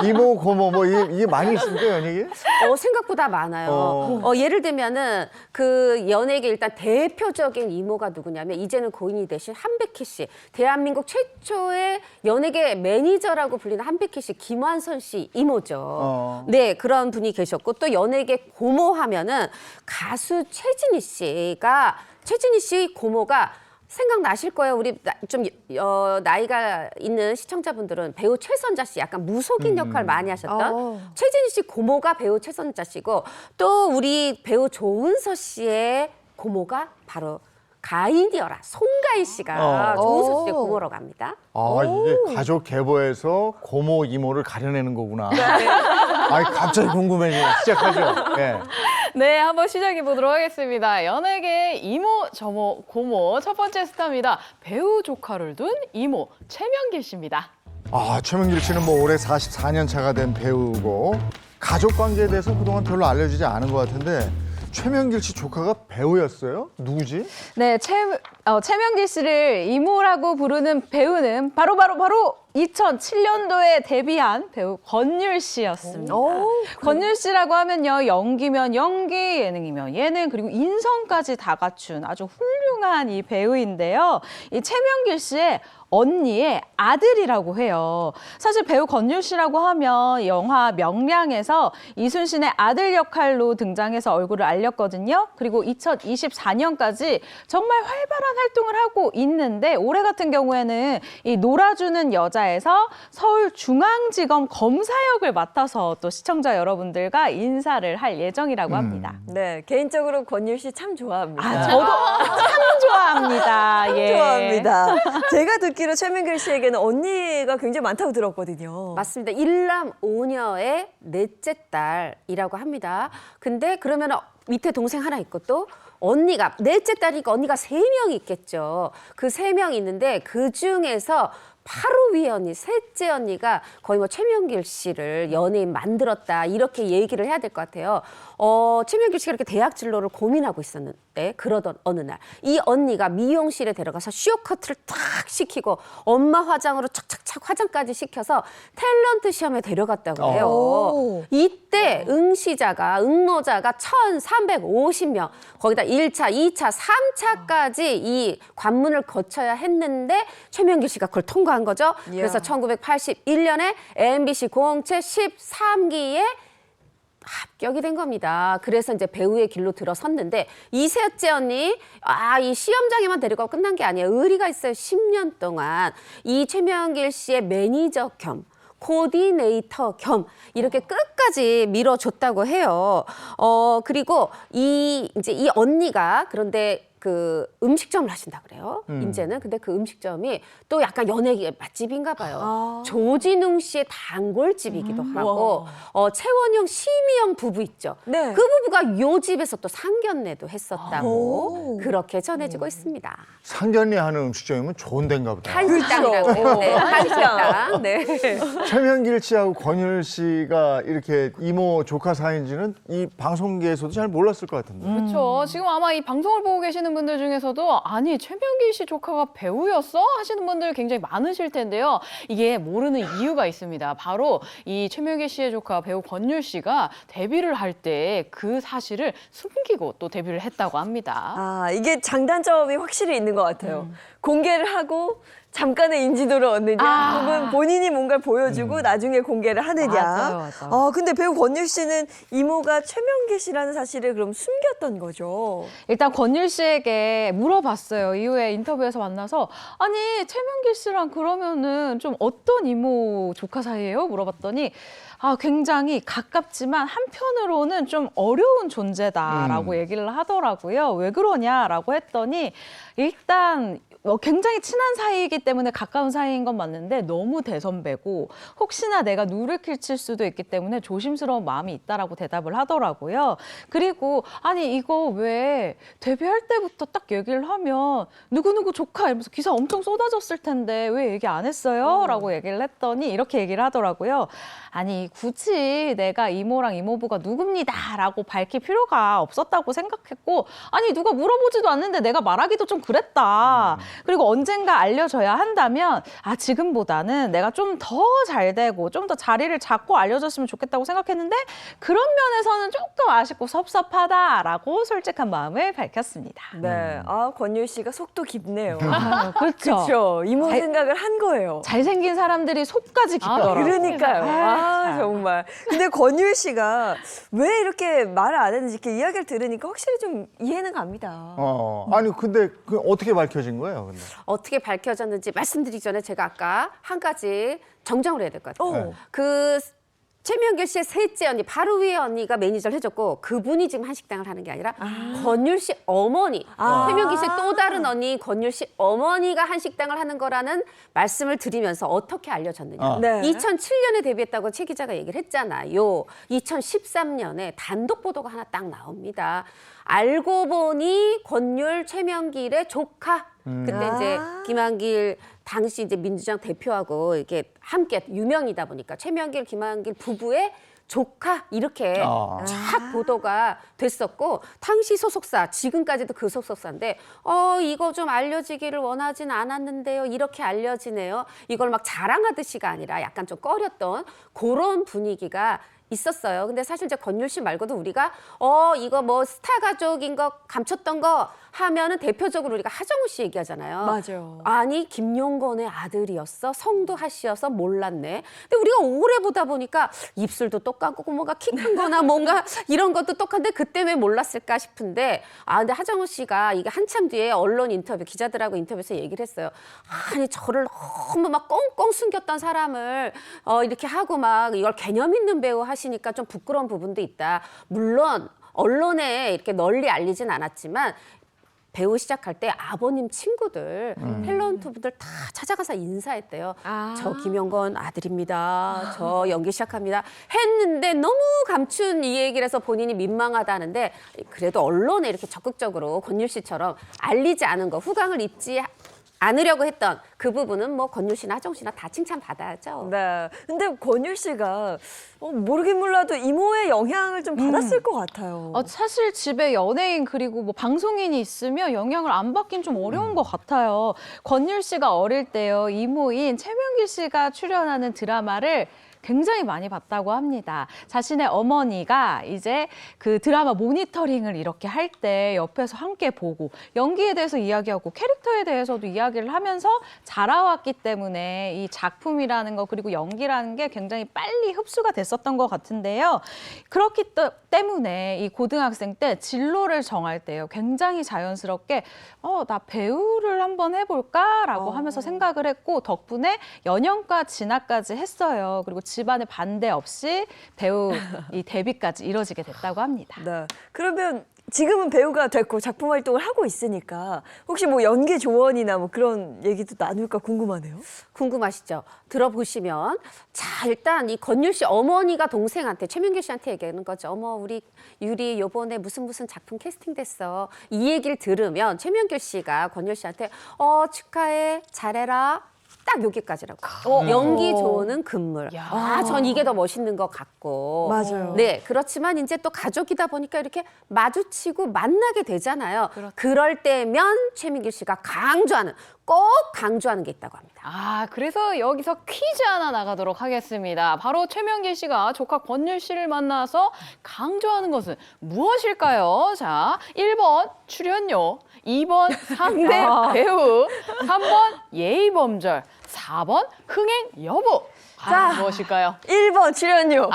이모, 고모 뭐 이게 많이 있습니까 연예계? 생각보다 많아요. 예를 들면은 그 연예계 일단 대표적인 이모가 누구냐면 이제는 고인이 되신 한백희 씨. 대한민국 최초의 연예계 매니저라고 불리는 한백희 씨, 김완선 씨 이모죠. 네, 그런 분이 계셨고 또 연예계 고모 하면은 가수 최진희 씨 고모가 생각나실 거예요. 우리 좀 나이가 있는 시청자분들은 배우 최선자 씨 약간 무속인 역할 많이 하셨던 최진희 씨 고모가 배우 최선자 씨고 또 우리 배우 조은서 씨의 고모가 바로 가인이어라 송가인 씨가 조은서 씨의 고모라고 합니다. 이게 가족 계보에서 고모, 이모를 가려내는 거구나. 갑자기 궁금해지네. 시작하죠. 네. 네, 한번 시작해 보도록 하겠습니다. 연예계 이모, 저모, 고모 첫 번째 스타입니다. 배우 조카를 둔 이모 최명길 씨입니다. 최명길 씨는 뭐 올해 44년 차가 된 배우고 가족 관계에 대해서 그동안 별로 알려지지 않은 것 같은데 최명길 씨 조카가 배우였어요? 누구지? 네, 최명길 씨를 이모라고 부르는 배우는 바로 2007년도에 데뷔한 배우 권율 씨였습니다. 권율 씨라고 하면요, 연기면 연기, 예능이면 예능, 그리고 인성까지 다 갖춘 아주 훌륭한 이 배우인데요. 이 최명길 씨의 언니의 아들이라고 해요. 사실 배우 권율 씨라고 하면 영화 명량에서 이순신의 아들 역할로 등장해서 얼굴을 알렸거든요. 그리고 2024년까지 정말 활발한 활동을 하고 있는데 올해 같은 경우에는 이 놀아주는 여자에서 서울중앙지검 검사역을 맡아서 또 시청자 여러분들과 인사를 할 예정이라고 합니다. 네, 개인적으로 권율 씨 참 좋아합니다. 저도 참 좋아합니다. 예. 좋아합니다. 제가 듣기로 최명길 씨에게는 언니가 굉장히 많다고 들었거든요. 맞습니다. 일남 오녀의 넷째 딸이라고 합니다. 근데 그러면 밑에 동생 하나 있고 또 언니가 넷째 딸이니까 언니가 3명 있겠죠. 그 3명 있는데 그 중에서 바로 위에 언니, 셋째 언니가 거의 뭐 최명길 씨를 연예인 만들었다 이렇게 얘기를 해야 될 것 같아요. 최명길 씨가 이렇게 대학 진로를 고민하고 있었는데 그러던 어느 날 이 언니가 미용실에 데려가서 쇼커트를 탁 시키고 엄마 화장으로 착착착 화장까지 시켜서 탤런트 시험에 데려갔다고 해요. 이때 응모자가 1,350명 거기다 1차, 2차, 3차까지 이 관문을 거쳐야 했는데 최명길 씨가 그걸 통과한 거죠. 그래서 1981년에 MBC 공채 13기에 합격이 된 겁니다. 그래서 이제 배우의 길로 들어섰는데 이 셋째 언니 이 시험장에만 데리고 끝난 게 아니에요. 의리가 있어요. 10년 동안 이 최명길 씨의 매니저 겸 코디네이터 겸 이렇게 끝까지 밀어줬다고 해요. 그리고 이제 이 언니가 그런데 그 음식점을 하신다 그래요. 이제는 근데 그 음식점이 또 약간 연예계 맛집인가 봐요. 조진웅 씨의 단골집이기도 하고 최원영, 심희영 부부 있죠. 네. 그 부부가 요 집에서 또 상견례도 했었다고 그렇게 전해지고 있습니다. 상견례 하는 음식점이면 좋은 데인가 보다. 한식당이라고 해요. 네, 한식당. 네. 최명길 씨하고 권율 씨가 이렇게 이모 조카 사이인지는 이 방송계에서도 잘 몰랐을 것 같은데. 그렇죠. 지금 아마 이 방송을 보고 계시는 분들 중에서도 아니 최명길 씨 조카가 배우였어? 하시는 분들 굉장히 많으실 텐데요. 이게 모르는 이유가 있습니다. 바로 이 최명길 씨의 조카 배우 권율 씨가 데뷔를 할 때 그 사실을 숨기고 또 데뷔를 했다고 합니다. 이게 장단점이 확실히 있는 것 같아요. 공개를 하고 잠깐의 인지도를 얻느냐, 혹은 본인이 뭔가를 보여주고 나중에 공개를 하느냐. 맞아요. 근데 배우 권율 씨는 이모가 최명길 씨라는 사실을 그럼 숨겼던 거죠. 일단 권율 씨에게 물어봤어요. 이후에 인터뷰에서 만나서 아니 최명길 씨랑 그러면은 좀 어떤 이모 조카 사이예요? 물어봤더니 굉장히 가깝지만 한편으로는 좀 어려운 존재다라고 얘기를 하더라고요. 왜 그러냐라고 했더니 일단 굉장히 친한 사이이기 때문에 가까운 사이인 건 맞는데 너무 대선배고 혹시나 내가 누를 끼칠 수도 있기 때문에 조심스러운 마음이 있다라고 대답을 하더라고요. 그리고 아니 이거 왜 데뷔할 때부터 딱 얘기를 하면 누구누구 조카 이러면서 기사 엄청 쏟아졌을 텐데 왜 얘기 안 했어요? 라고 얘기를 했더니 이렇게 얘기를 하더라고요. 아니 굳이 내가 이모랑 이모부가 누굽니다 라고 밝힐 필요가 없었다고 생각했고 아니 누가 물어보지도 않는데 내가 말하기도 좀 그랬다. 그리고 언젠가 알려줘야 한다면 지금보다는 내가 좀 더 잘 되고 좀 더 자리를 잡고 알려줬으면 좋겠다고 생각했는데 그런 면에서는 조금 아쉽고 섭섭하다라고 솔직한 마음을 밝혔습니다. 네. 권율 씨가 속도 깊네요. 그렇죠. 그렇죠. 이모 잘- 생각을 한 거예요. 잘생긴 사람들이 속까지 깊더라고요. 그러니까요. 정말. 근데 권율 씨가 왜 이렇게 말을 안 했는지 이렇게 이야기를 들으니까 확실히 좀 이해는 갑니다. 아니 근데 그 어떻게 밝혀진 거예요? 근데? 어떻게 밝혀졌는지 말씀드리기 전에 제가 아까 한 가지 정정을 해야 될 것 같아요. 어. 그 최명길 씨의 셋째 언니, 바로 위에 언니가 매니저를 해줬고 그분이 지금 한식당을 하는 게 아니라 권율 씨 어머니, 최명길 씨의 또 다른 언니 권율 씨 어머니가 한식당을 하는 거라는 말씀을 드리면서 어떻게 알려졌느냐. 네. 2007년에 데뷔했다고 최 기자가 얘기를 했잖아요. 2013년에 단독 보도가 하나 딱 나옵니다. 알고 보니 권율, 최명길의 조카. 그때 이제 김한길 당시 이제 민주당 대표하고 이렇게 함께 유명이다 보니까 최명길, 김한길 부부의 조카 이렇게 쫙 보도가 됐었고 당시 소속사 지금까지도 그 소속사인데 이거 좀 알려지기를 원하진 않았는데요. 이렇게 알려지네요. 이걸 막 자랑하듯이가 아니라 약간 좀 꺼렸던 그런 분위기가 있었어요. 근데 사실 이제 권율 씨 말고도 우리가 이거 뭐 스타 가족인 거 감췄던 거 하면은 대표적으로 우리가 하정우 씨 얘기하잖아요. 맞아요. 아니 김용건의 아들이었어. 성도하 씨여서 몰랐네. 근데 우리가 오래 보다 보니까 입술도 똑같고 뭔가 키 큰 거나 뭔가 이런 것도 똑같은데 그때 왜 몰랐을까 싶은데 근데 하정우 씨가 이게 한참 뒤에 언론 인터뷰 기자들하고 인터뷰에서 얘기를 했어요. 아니 저를 너무 막 꽁꽁 숨겼던 사람을 이렇게 하고 막 이걸 개념 있는 배우 하시니까 좀 부끄러운 부분도 있다. 물론 언론에 이렇게 널리 알리진 않았지만 배우 시작할 때 아버님 친구들, 탤런트 분들 다 찾아가서 인사했대요. 저 김용건 아들입니다. 저 연기 시작합니다. 했는데 너무 감춘 이 얘기를 해서 본인이 민망하다는데 그래도 언론에 이렇게 적극적으로 권율 씨처럼 알리지 않은 거, 후광을 입지 않으려고 했던 그 부분은 뭐 권율 씨나 하정우 씨나 다 칭찬받아야죠. 네. 근데 권율 씨가 모르긴 몰라도 이모의 영향을 좀 받았을 것 같아요. 사실 집에 연예인 그리고 뭐 방송인이 있으면 영향을 안 받긴 좀 어려운 것 같아요. 권율 씨가 어릴 때요 이모인 최명길 씨가 출연하는 드라마를 굉장히 많이 봤다고 합니다. 자신의 어머니가 이제 그 드라마 모니터링을 이렇게 할 때 옆에서 함께 보고 연기에 대해서 이야기하고 캐릭터에 대해서도 이야기를 하면서 자라왔기 때문에 이 작품이라는 거 그리고 연기라는 게 굉장히 빨리 흡수가 됐었던 것 같은데요. 그렇기 때문에 이 고등학생 때 진로를 정할 때요. 굉장히 자연스럽게 나 배우를 한번 해볼까라고 하면서 생각을 했고 덕분에 연영과 진학까지 했어요. 그리고 집안의 반대 없이 배우 이 데뷔까지 이뤄지게 됐다고 합니다. 네. 그러면 지금은 배우가 됐고 작품 활동을 하고 있으니까 혹시 뭐 연기 조언이나 뭐 그런 얘기도 나눌까 궁금하네요. 궁금하시죠? 들어보시면 자 일단 이 권율 씨 어머니가 동생한테 최명길 씨한테 얘기하는 거죠. 어머 우리 유리 요번에 무슨 작품 캐스팅 됐어. 이 얘기를 들으면 최명길 씨가 권율 씨한테 축하해 잘해라. 딱 여기까지라고. 연기 조언은 금물. 전 이게 더 멋있는 것 같고. 맞아요. 네, 그렇지만 이제 또 가족이다 보니까 이렇게 마주치고 만나게 되잖아요. 그럴 때면 최민길 씨가 꼭 강조하는 게 있다고 합니다. 그래서 여기서 퀴즈 하나 나가도록 하겠습니다. 바로 최명길 씨가 조카 권율 씨를 만나서 강조하는 것은 무엇일까요? 자, 1번 출연료, 2번 상대 배우, 3번 예의범절, 4번 흥행 여부. 무엇일까요? 1번 출연료.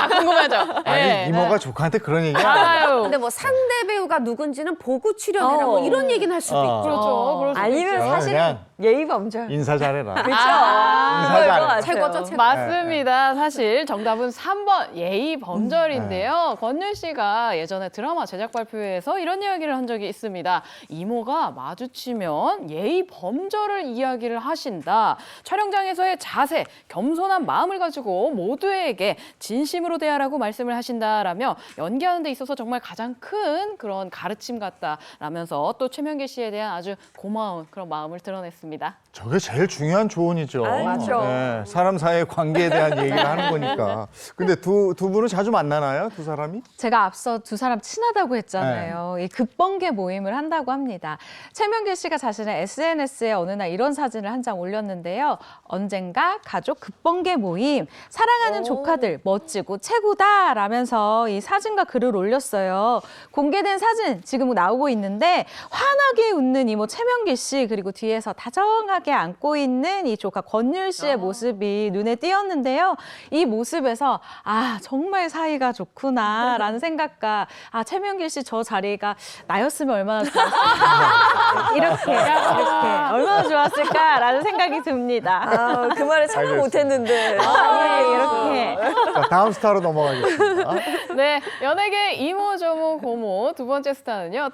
궁금하죠? 아니 네. 이모가 조카한테 그런 얘기 안 해. 아유. 근데 뭐 상대 배우가 누군지는 보고 출연해라 뭐 이런 얘기는 할 수도 있죠. 그렇죠. 그럴 수도 아니면 있죠. 사실 그냥 예의 범절. 인사 잘해라. 그렇죠. 인사 그럴 것 잘해. 같아요. 최고죠, 최고. 맞습니다. 사실 정답은 3번 예의 범절인데요. 권율 씨가 예전에 드라마 제작 발표회에서 이런 이야기를 한 적이 있습니다. 이모가 마주치면 예의 범절을 이야기를 하신다. 촬영장에서의 자세, 겸손한 마음을 가지고 모두에게 진심으로 대하라고 말씀을 하신다라며 연기하는 데 있어서 정말 가장 큰 그런 가르침 같다라면서 또 최명길 씨에 대한 아주 고마운 그런 마음을 드러냈습니다. 저게 제일 중요한 조언이죠. 아, 맞죠. 네, 사람 사이의 관계에 대한 얘기를 하는 거니까. 근데 두 분은 자주 만나나요? 두 사람이? 제가 앞서 두 사람 친하다고 했잖아요. 이 급번개 모임을 한다고 합니다. 최명길 씨가 자신의 SNS에 어느 날 이런 사진을 한 장 올렸는데요. 언젠가 가족 급번개 모임, 사랑하는 조카들 멋지고 최고다라면서 이 사진과 글을 올렸어요. 공개된 사진 지금 나오고 있는데 환하게 웃는 이모 최명길 씨 그리고 뒤에서 다정하게 안고 있는 이 조카 권율 씨의 모습이 눈에 띄었는데요. 이 모습에서 아 정말 사이가 좋구나라는 생각과 아 최명길 씨 저 자리가 나였으면 얼마나 좋았을까 이렇게 얼마나 좋았을까라는 생각이 듭니다. 아, 그 말을 참아 알겠습니다. 못했는데. 이렇게. 자, 다음 스타로 넘어가겠습니다. 네, 연예계 이모, 조모, 고모 두 번째 스타는요.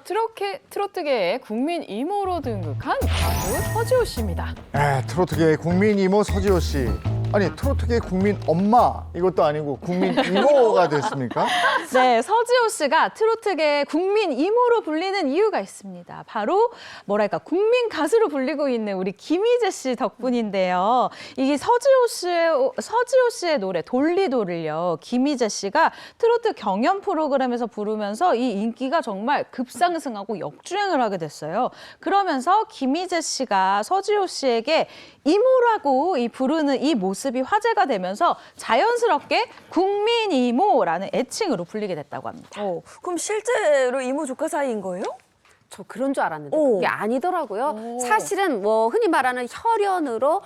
트로트계의 국민 이모로 등극한 가수 서지호 씨입니다. 네, 트로트계의 국민 이모 서지호 씨. 아니, 트로트계의 국민 엄마 이것도 아니고 국민 이모가 됐습니까? 네, 서지호 씨가 트로트계의 국민 이모로 불리는 이유가 있습니다. 바로 뭐랄까 국민 가수로 불리고 있는 우리 김희재 씨 덕분인데요. 이게 서지호 씨의 노래 돌리돌을요. 김희재 씨가 트로트 경연 프로그램에서 부르면서 이 인기가 정말 급상승하고 역주행을 하게 됐어요. 그러면서 김희재 씨가 서지호 씨에게 이모라고 부르는 이 모습이 화제가 되면서 자연스럽게 국민 이모라는 애칭으로 불리게 됐다고 합니다. 그럼 실제로 이모 조카 사이인 거예요? 저 그런 줄 알았는데 오. 그게 아니더라고요. 사실은 뭐 흔히 말하는 혈연으로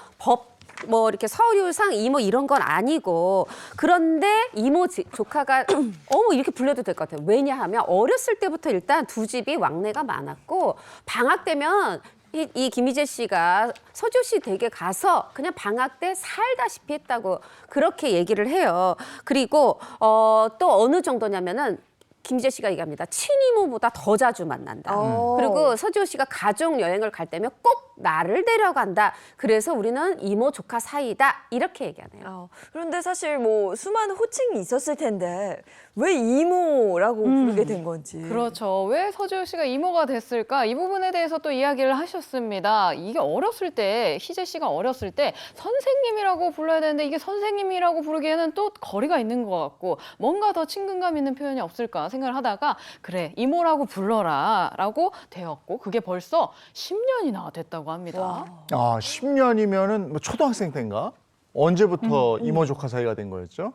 뭐 이렇게 서류상 이모 이런 건 아니고 그런데 이모 조카가 어머 이렇게 불려도 될 것 같아요. 왜냐하면 어렸을 때부터 일단 두 집이 왕래가 많았고 방학 되면 이 김희재 씨가 서지호 씨 댁에 가서 그냥 방학 때 살다시피 했다고 그렇게 얘기를 해요. 그리고 또 어느 정도냐면은 김희재 씨가 얘기합니다. 친이모보다 더 자주 만난다. 그리고 서지호 씨가 가족 여행을 갈 때면 꼭 나를 데려간다. 그래서 우리는 이모 조카 사이다. 이렇게 얘기하네요. 그런데 사실 뭐 수많은 호칭이 있었을 텐데 왜 이모라고 부르게 된 건지. 그렇죠. 왜 서지호 씨가 이모가 됐을까? 이 부분에 대해서 또 이야기를 하셨습니다. 이게 어렸을 때, 희재 씨가 어렸을 때 선생님이라고 불러야 되는데 이게 선생님이라고 부르기에는 또 거리가 있는 것 같고 뭔가 더 친근감 있는 표현이 없을까 생각을 하다가 그래, 이모라고 불러라 라고 되었고 그게 벌써 10년이나 됐다고 합니다. 아, 10년이면은 뭐 초등학생 때인가? 언제부터 이모 조카 사이가 된 거였죠?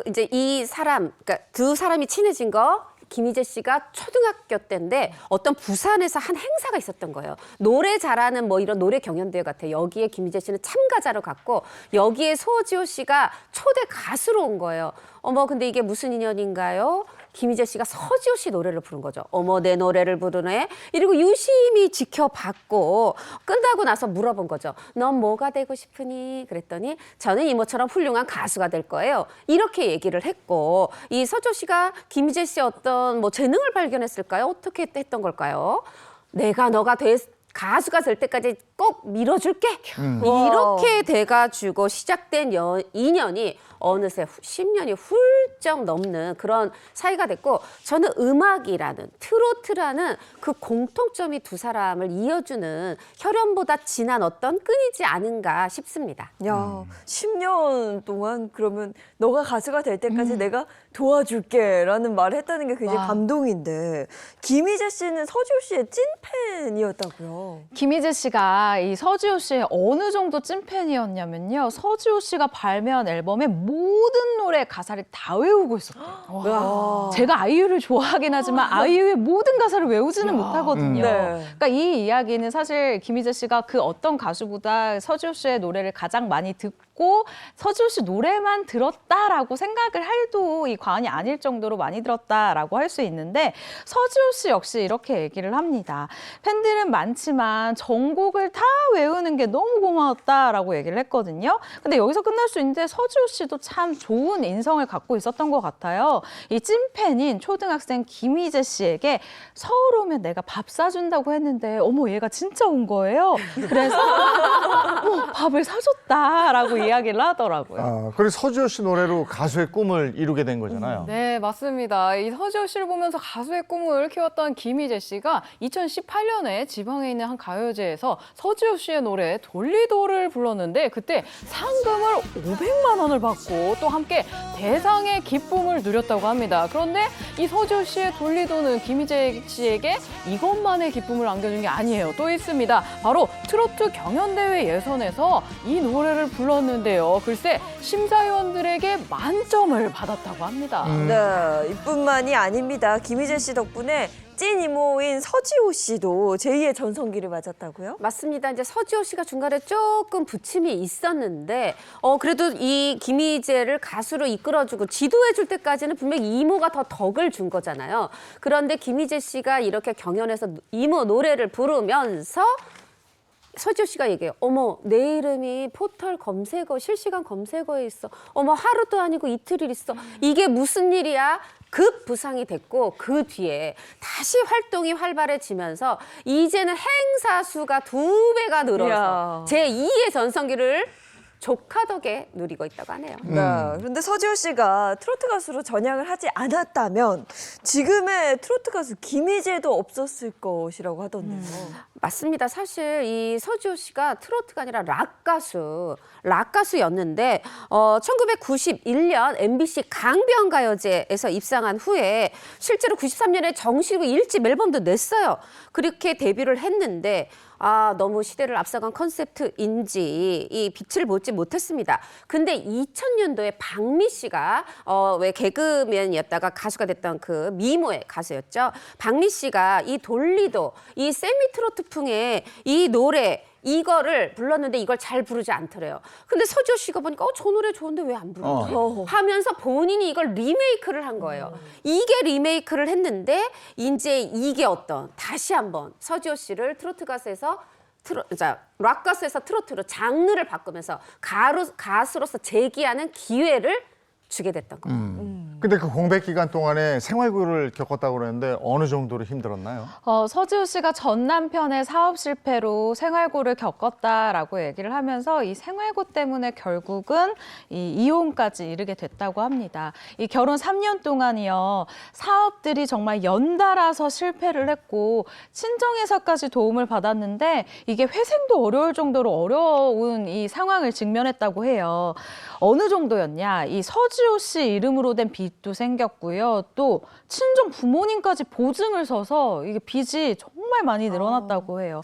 이제 이 사람, 그러니까 두 사람이 친해진 거 김희재 씨가 초등학교 때인데 어떤 부산에서 한 행사가 있었던 거예요. 노래 잘하는 뭐 이런 노래 경연대회 같아요. 여기에 김희재 씨는 참가자로 갔고 여기에 서지호 씨가 초대 가수로 온 거예요. 어머 근데 이게 무슨 인연인가요? 김희재 씨가 서지호 씨 노래를 부른 거죠. 어머 내 노래를 부르네. 이러고 유심히 지켜봤고 끝나고 나서 물어본 거죠. 넌 뭐가 되고 싶으니? 그랬더니 저는 이모처럼 훌륭한 가수가 될 거예요. 이렇게 얘기를 했고 이 서지호 씨가 김희재 씨의 어떤 뭐 재능을 발견했을까요? 어떻게 했던 걸까요? 내가 너가 가수가 될 때까지 꼭 밀어줄게. 이렇게 돼가지고 시작된 인연이 어느새 10년이 훌쩍 넘는 그런 사이가 됐고 저는 음악이라는 트로트라는 그 공통점이 두 사람을 이어주는 혈연보다 진한 어떤 끈이지 않은가 싶습니다. 야, 10년 동안 그러면 너가 가수가 될 때까지 내가 도와줄게라는 말을 했다는 게 굉장히 와. 감동인데 김희재 씨는 서지호 씨의 찐팬이었다고요. 김희재 씨가 이 서지호 씨의 어느 정도 찐팬이었냐면요. 서지호 씨가 발매한 앨범의 모든 노래 가사를 다 외우고 있었대요. 제가 아이유를 좋아하긴 하지만 아이유의 모든 가사를 외우지는 못하거든요. 네. 그러니까 이 이야기는 사실 김희재 씨가 그 어떤 가수보다 서지호 씨의 노래를 가장 많이 듣고 듣고 서지호 씨 노래만 들었다라고 생각을 해도 이 과언이 아닐 정도로 많이 들었다라고 할 수 있는데 서지호 씨 역시 이렇게 얘기를 합니다. 팬들은 많지만 전곡을 다 외우는 게 너무 고마웠다라고 얘기를 했거든요. 근데 여기서 끝날 수 있는데 서지호 씨도 참 좋은 인성을 갖고 있었던 것 같아요. 이 찐팬인 초등학생 김희재 씨에게 서울 오면 내가 밥 사준다고 했는데 어머 얘가 진짜 온 거예요. 그래서 밥을 사줬다라고 이야기를 하더라고요. 아, 그래서 서지호 씨 노래로 가수의 꿈을 이루게 된 거잖아요. 네, 맞습니다. 이 서지호 씨를 보면서 가수의 꿈을 키웠던 김희재 씨가 2018년에 지방에 있는 한 가요제에서 서지호 씨의 노래 돌리도를 불렀는데 그때 상금을 500만 원을 받고 또 함께 대상의 기쁨을 누렸다고 합니다. 그런데 이 서지호 씨의 돌리도는 김희재 씨에게 이것만의 기쁨을 안겨준 게 아니에요. 또 있습니다. 바로 트로트 경연대회 예선에서 이 노래를 불렀는데요. 글쎄 심사위원들에게 만점을 받았다고 합니다. 네, 이뿐만이 아닙니다. 김희재 씨 덕분에 찐 이모인 서지호 씨도 제2의 전성기를 맞았다고요? 맞습니다. 이제 서지호 씨가 중간에 조금 부침이 있었는데 그래도 이 김희재를 가수로 이끌어주고 지도해줄 때까지는 분명히 이모가 더 덕을 준 거잖아요. 그런데 김희재 씨가 이렇게 경연에서 이모 노래를 부르면서 서지호 씨가 얘기해요. 어머, 내 이름이 포털 검색어, 실시간 검색어에 있어. 어머, 하루도 아니고 이틀 있어. 이게 무슨 일이야? 급 부상이 됐고 그 뒤에 다시 활동이 활발해지면서 이제는 행사 수가 2배가 늘어서 제2의 전성기를 조카 덕에 누리고 있다고 하네요. 네. 그런데 서지호 씨가 트로트 가수로 전향을 하지 않았다면 지금의 트로트 가수 김희재도 없었을 것이라고 하던데요. 맞습니다. 사실 이 서지호 씨가 트로트가 아니라 락 가수였는데 1991년 MBC 강변가요제에서 입상한 후에 실제로 93년에 정식으로 1집 앨범도 냈어요. 그렇게 데뷔를 했는데 너무 시대를 앞서간 컨셉트인지 이 빛을 보지 못했습니다. 근데 2000년도에 박미 씨가 왜 개그맨이었다가 가수가 됐던 그 미모의 가수였죠. 박미 씨가 이 돌리도 이 세미트로트풍의 이 노래 이거를 불렀는데 이걸 잘 부르지 않더래요. 근데 서지호 씨가 보니까 저 노래 좋은데 왜 안 부르지? 하면서 본인이 이걸 리메이크를 한 거예요. 이게 리메이크를 했는데 이제 이게 다시 한번 서지호 씨를 트로트 가수에서 락 가수에서 트로트로 장르를 바꾸면서 가수로서 재기하는 기회를 주게 됐던 거예요. 근데 그 공백 기간 동안에 생활고를 겪었다고 그러는데 어느 정도로 힘들었나요? 서지호 씨가 전 남편의 사업 실패로 생활고를 겪었다라고 얘기를 하면서 이 생활고 때문에 결국은 이 이혼까지 이르게 됐다고 합니다. 이 결혼 3년 동안이요. 사업들이 정말 연달아서 실패를 했고 친정에서까지 도움을 받았는데 이게 회생도 어려울 정도로 어려운 이 상황을 직면했다고 해요. 어느 정도였냐? 이 서지호 씨 이름으로 된 빚도 생겼고요. 또 친정 부모님까지 보증을 서서 이게 빚이 정말 많이 늘어났다고 해요.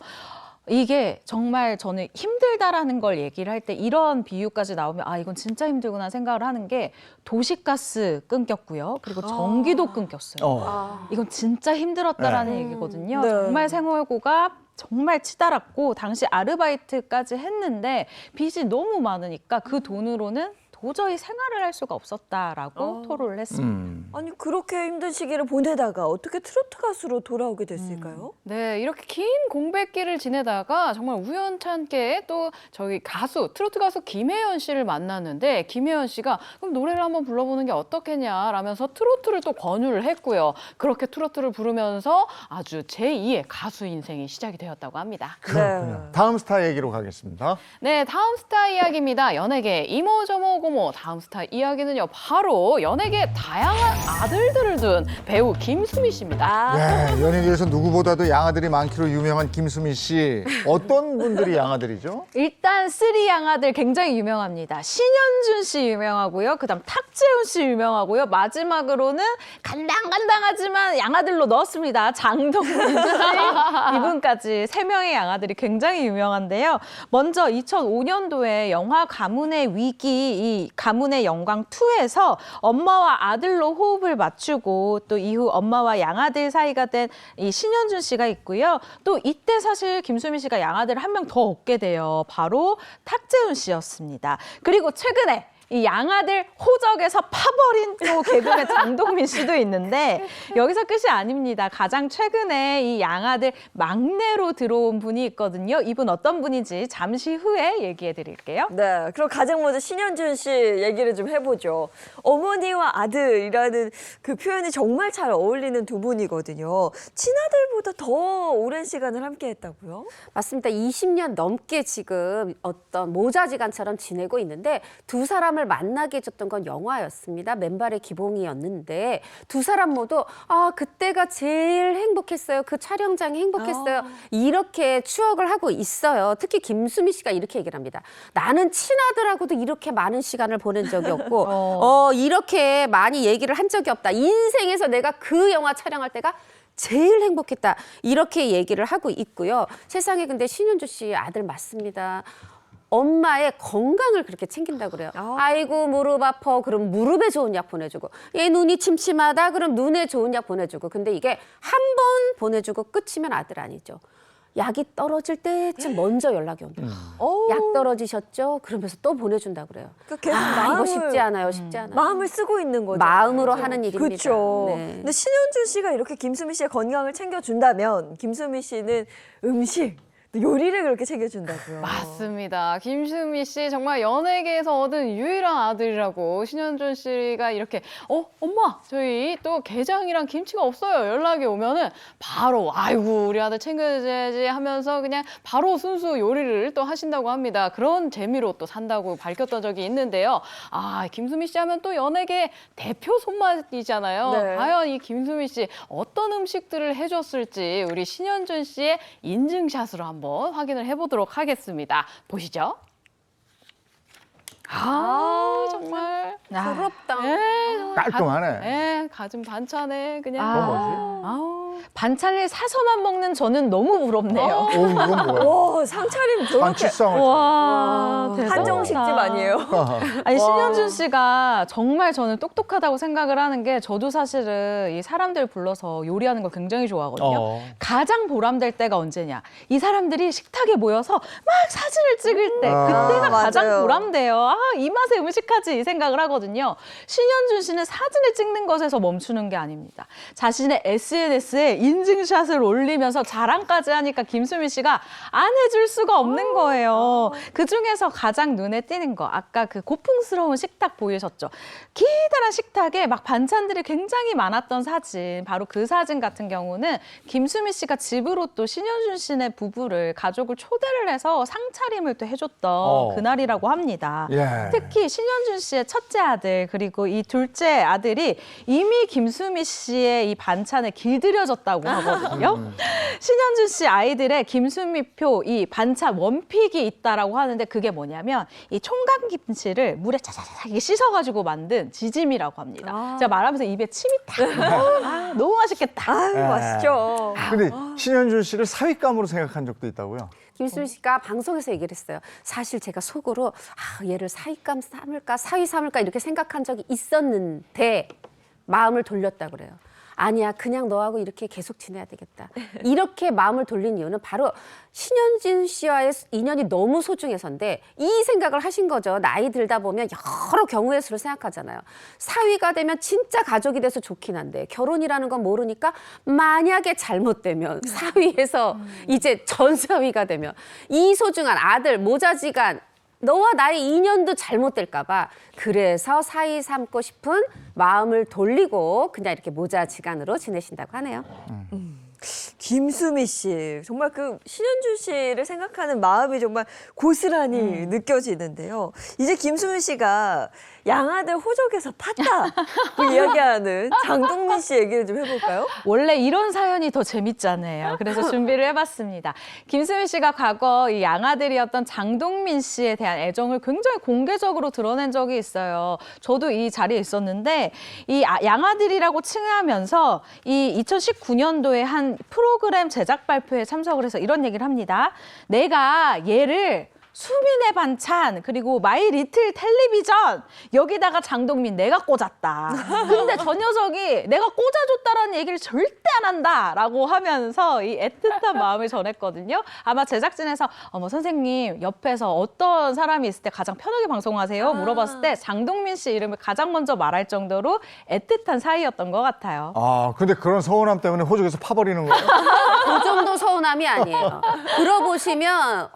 이게 정말 저는 힘들다라는 걸 얘기를 할 때 이런 비유까지 나오면 이건 진짜 힘들구나 생각을 하는 게 도시가스 끊겼고요. 그리고 전기도 끊겼어요. 이건 진짜 힘들었다라는 얘기거든요. 네. 정말 생활고가 정말 치달았고 당시 아르바이트까지 했는데 빚이 너무 많으니까 그 돈으로는 도저히 생활을 할 수가 없었다라고 토로를 했습니다. 아니 그렇게 힘든 시기를 보내다가 어떻게 트로트 가수로 돌아오게 됐을까요? 네, 이렇게 긴 공백기를 지내다가 정말 우연찮게 또 저희 트로트 가수 김혜연 씨를 만났는데 김혜연 씨가 그럼 노래를 한번 불러보는 게 어떻겠냐라면서 트로트를 또 권유를 했고요. 그렇게 트로트를 부르면서 아주 제2의 가수 인생이 시작이 되었다고 합니다. 그렇군요. 다음 스타 얘기로 가겠습니다. 네, 다음 스타 이야기입니다. 연예계 이모저모고모. 다음 스타 이야기는요. 바로 연예계 다양한 아들들을 둔 배우 김수미 씨입니다. 네, 연예계에서 누구보다도 양아들이 많기로 유명한 김수미 씨. 어떤 분들이 양아들이죠? 일단 쓰리 양아들 굉장히 유명합니다. 신현준 씨 유명하고요. 그다음 탁재훈 씨 유명하고요. 마지막으로는 간당간당하지만 양아들로 넣었습니다. 장동민 씨 이분까지 3명의 양아들이 굉장히 유명한데요. 먼저 2005년도에 영화 가문의 위기 이 이 가문의 영광 2에서 엄마와 아들로 호흡을 맞추고 또 이후 엄마와 양아들 사이가 된 이 신현준 씨가 있고요. 또 이때 사실 김수미 씨가 양아들을 한 명 더 얻게 돼요. 바로 탁재훈 씨였습니다. 그리고 최근에 이 양아들 호적에서 파버린 또 개그맨 장동민 씨도 있는데 여기서 끝이 아닙니다. 가장 최근에 이 양아들 막내로 들어온 분이 있거든요. 이분 어떤 분인지 잠시 후에 얘기해 드릴게요. 네, 그럼 가장 먼저 신현준 씨 얘기를 좀 해보죠. 어머니와 아들이라는 그 표현이 정말 잘 어울리는 두 분이거든요. 친아들보다 더 오랜 시간을 함께 했다고요? 맞습니다. 20년 넘게 지금 어떤 모자지간처럼 지내고 있는데 두 사람을 만나게 해줬던 건 영화였습니다. 맨발의 기봉이었는데 두 사람 모두 그때가 제일 행복했어요. 그 촬영장이 행복했어요. 이렇게 추억을 하고 있어요. 특히 김수미 씨가 이렇게 얘기를 합니다. 나는 친아들하고도 이렇게 많은 시간을 보낸 적이 없고 이렇게 많이 얘기를 한 적이 없다. 인생에서 내가 그 영화 촬영할 때가 제일 행복했다. 이렇게 얘기를 하고 있고요. 세상에 근데 신현주 씨 아들 맞습니다. 엄마의 건강을 그렇게 챙긴다고 그래요. 아이고 무릎 아파. 그럼 무릎에 좋은 약 보내주고 얘 눈이 침침하다. 그럼 눈에 좋은 약 보내주고. 근데 이게 한 번 보내주고 끝이면 아들 아니죠. 약이 떨어질 때쯤 먼저 연락이 온다. 약 떨어지셨죠? 그러면서 또 보내준다고 그래요. 계속 이거 쉽지 않아요. 쉽지 않아요. 마음을 쓰고 있는 거죠. 마음으로 하는 일입니다. 그렇죠. 네. 근데 신현준 씨가 이렇게 김수미 씨의 건강을 챙겨준다면 김수미 씨는 음식, 요리를 그렇게 챙겨준다고요. 맞습니다. 김수미 씨 정말 연예계에서 얻은 유일한 아들이라고 신현준 씨가 이렇게 엄마 저희 또 게장이랑 김치가 없어요. 연락이 오면은 바로 아이고 우리 아들 챙겨줘야지 하면서 그냥 바로 순수 요리를 또 하신다고 합니다. 그런 재미로 또 산다고 밝혔던 적이 있는데요. 김수미 씨 하면 또 연예계 대표 손맛이잖아요. 네. 과연 이 김수미 씨 어떤 음식들을 해줬을지 우리 신현준 씨의 인증샷으로 한번 확인을 해보도록 하겠습니다. 보시죠. 정말 부럽다. 깔끔하네. 가진 반찬에 그냥 반찬을 사서만 먹는 저는 너무 부럽네요. 이건 뭐야? 와, 상차림 저렇게 반치상을. 와, 대단하다. 한정식집 아니에요? 아니 신현준 씨가 정말 저는 똑똑하다고 생각을 하는 게 저도 사실은 이 사람들 불러서 요리하는 걸 굉장히 좋아하거든요. 가장 보람될 때가 언제냐? 이 사람들이 식탁에 모여서 막 사진을 찍을 때 그때가 가장 맞아요. 보람돼요. 이 맛에 음식하지 이 생각을 하거든요. 신현준 씨는 사진을 찍는 것에서 멈추는 게 아닙니다. 자신의 SNS에 인증샷을 올리면서 자랑까지 하니까 김수미 씨가 안 해줄 수가 없는 거예요. 그중에서 가장 눈에 띄는 거 아까 그 고풍스러운 식탁 보이셨죠? 기다란 식탁에 막 반찬들이 굉장히 많았던 사진, 바로 그 사진 같은 경우는 김수미 씨가 집으로 또 신현준 씨네 부부를 가족을 초대를 해서 상차림을 또 해줬던 그날이라고 합니다. 예. 특히 신현준 씨의 첫째 아들 그리고 이 둘째 아들이 이미 김수미 씨의 이 반찬에 길들여졌다고 하거든요. 신현준 씨 아이들의 김수미표 이 반찬 원픽이 있다라고 하는데 그게 뭐냐면 이 총각김치를 물에 차차차 씻어가지고 만든 지짐이라고 합니다. 제가 말하면서 입에 침이 탁. 너무 맛있겠다. 맛있죠. 근데 신현준 씨를 사윗감으로 생각한 적도 있다고요? 김수미 씨가 방송에서 얘기를 했어요. 사실 제가 속으로 얘를 사윗감 삼을까 사위 삼을까 이렇게 생각한 적이 있었는데 마음을 돌렸다 그래요. 아니야 그냥 너하고 이렇게 계속 지내야 되겠다. 이렇게 마음을 돌린 이유는 바로 신현준 씨와의 인연이 너무 소중해서인데 이 생각을 하신 거죠. 나이 들다 보면 여러 경우의 수를 생각하잖아요. 사위가 되면 진짜 가족이 돼서 좋긴 한데 결혼이라는 건 모르니까 만약에 잘못되면 사위에서 이제 전사위가 되면 이 소중한 아들 모자지간 너와 나의 인연도 잘못될까 봐 그래서 사이 삼고 싶은 마음을 돌리고 그냥 이렇게 모자지간으로 지내신다고 하네요. 김수미 씨 정말 그 신현준 씨를 생각하는 마음이 정말 고스란히 느껴지는데요. 이제 김수미 씨가 양아들 호적에서 탔다고 이야기하는 장동민 씨 얘기를 좀 해볼까요? 원래 이런 사연이 더 재밌잖아요. 그래서 준비를 해봤습니다. 김수미 씨가 과거 이 양아들이었던 장동민 씨에 대한 애정을 굉장히 공개적으로 드러낸 적이 있어요. 저도 이 자리에 있었는데 이 양아들이라고 칭하면서 이 2019년도에 한 프로그램 제작 발표에 참석을 해서 이런 얘기를 합니다. 내가 얘를 수민의 반찬 그리고 마이 리틀 텔레비전 여기다가 장동민 내가 꽂았다. 근데 저 녀석이 내가 꽂아줬다라는 얘기를 절대 안 한다라고 하면서 이 애틋한 마음을 전했거든요. 아마 제작진에서 어머 선생님 옆에서 어떤 사람이 있을 때 가장 편하게 방송하세요? 물어봤을 때 장동민 씨 이름을 가장 먼저 말할 정도로 애틋한 사이였던 것 같아요. 아, 근데 그런 서운함 때문에 호적에서 파버리는 거예요? 그 정도 서운함이 아니에요. 들어보시면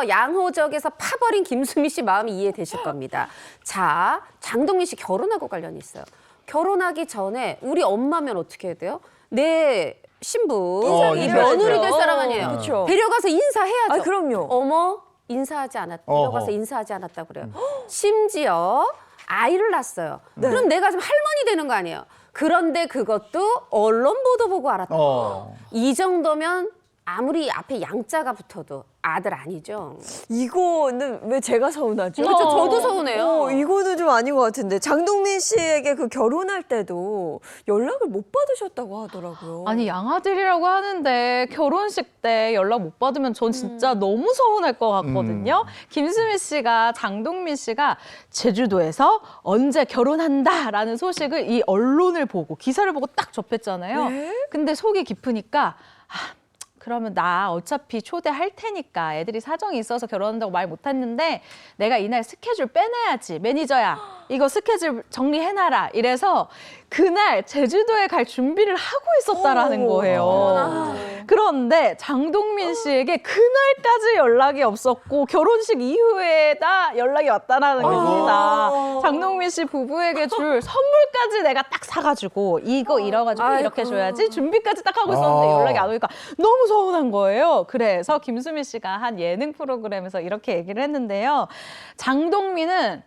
양호적에서 파버린 김수미 씨 마음이 이해되실 겁니다. 자, 장동민 씨 결혼하고 관련이 있어요. 결혼하기 전에 우리 엄마면 어떻게 해야 돼요? 내 신부, 이 인사해야죠. 며느리 될 사람 아니에요. 그렇죠. 데려가서 인사해야죠. 아, 그럼요. 어머, 인사하지 않았다. 데려가서 어허. 인사하지 않았다 그래요. 심지어 아이를 낳았어요. 그럼 내가 좀 할머니 되는 거 아니에요. 그런데 그것도 언론 보도 보고 알았다. 이 정도면 아무리 앞에 양자가 붙어도 아들 아니죠. 이거는 왜 제가 서운하죠? 그렇죠. 저도 서운해요. 이거는 좀 아닌 것 같은데 장동민 씨에게 그 결혼할 때도 연락을 못 받으셨다고 하더라고요. 아니 양아들이라고 하는데 결혼식 때 연락 못 받으면 전 진짜 너무 서운할 것 같거든요. 김수미 씨가 장동민 씨가 제주도에서 언제 결혼한다라는 소식을 이 언론을 보고 기사를 보고 딱 접했잖아요. 근데 속이 깊으니까 그러면 나 어차피 초대할 테니까 애들이 사정이 있어서 결혼한다고 말 못했는데 내가 이날 스케줄 빼내야지. 매니저야 이거 스케줄 정리해놔라. 이래서 그날 제주도에 갈 준비를 하고 있었다라는 거예요. 그런데 장동민 씨에게 그날까지 연락이 없었고 결혼식 이후에다 연락이 왔다라는 겁니다. 장동민 씨 부부에게 줄 선물까지 내가 딱 사가지고 이거 이뤄가지고 이렇게 줘야지 준비까지 딱 하고 있었는데 연락이 안 오니까 너무 서운한 거예요. 그래서 김수미 씨가 한 예능 프로그램에서 이렇게 얘기를 했는데요. 장동민은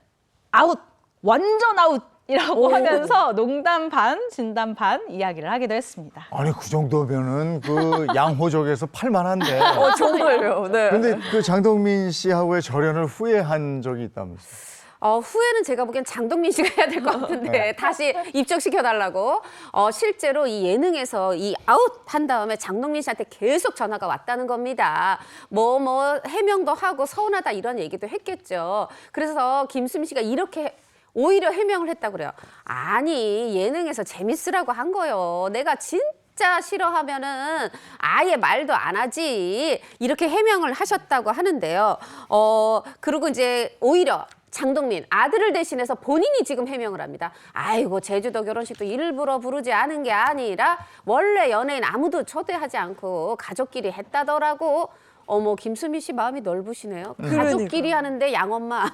아웃, 완전 아웃. 이라고 하면서 농담 반, 진담 반 이야기를 하기도 했습니다. 아니, 그 정도면은 그 양호적에서 팔만한데. 정말요. 네. 근데 그 장동민 씨하고의 절연을 후회한 적이 있다면서요? 후회는 제가 보기엔 장동민 씨가 해야 될 것 같은데 다시 입적시켜달라고. 실제로 이 예능에서 이 아웃 한 다음에 장동민 씨한테 계속 전화가 왔다는 겁니다. 뭐 해명도 하고 서운하다 이런 얘기도 했겠죠. 그래서 김수미 씨가 이렇게 오히려 해명을 했다고 그래요. 아니 예능에서 재밌으라고 한 거요. 내가 진짜 싫어하면은 아예 말도 안 하지. 이렇게 해명을 하셨다고 하는데요. 그리고 이제 오히려 장동민 아들을 대신해서 본인이 지금 해명을 합니다. 아이고 제주도 결혼식도 일부러 부르지 않은 게 아니라 원래 연예인 아무도 초대하지 않고 가족끼리 했다더라고. 어머 김수미 씨 마음이 넓으시네요. 가족끼리 하는데 양엄마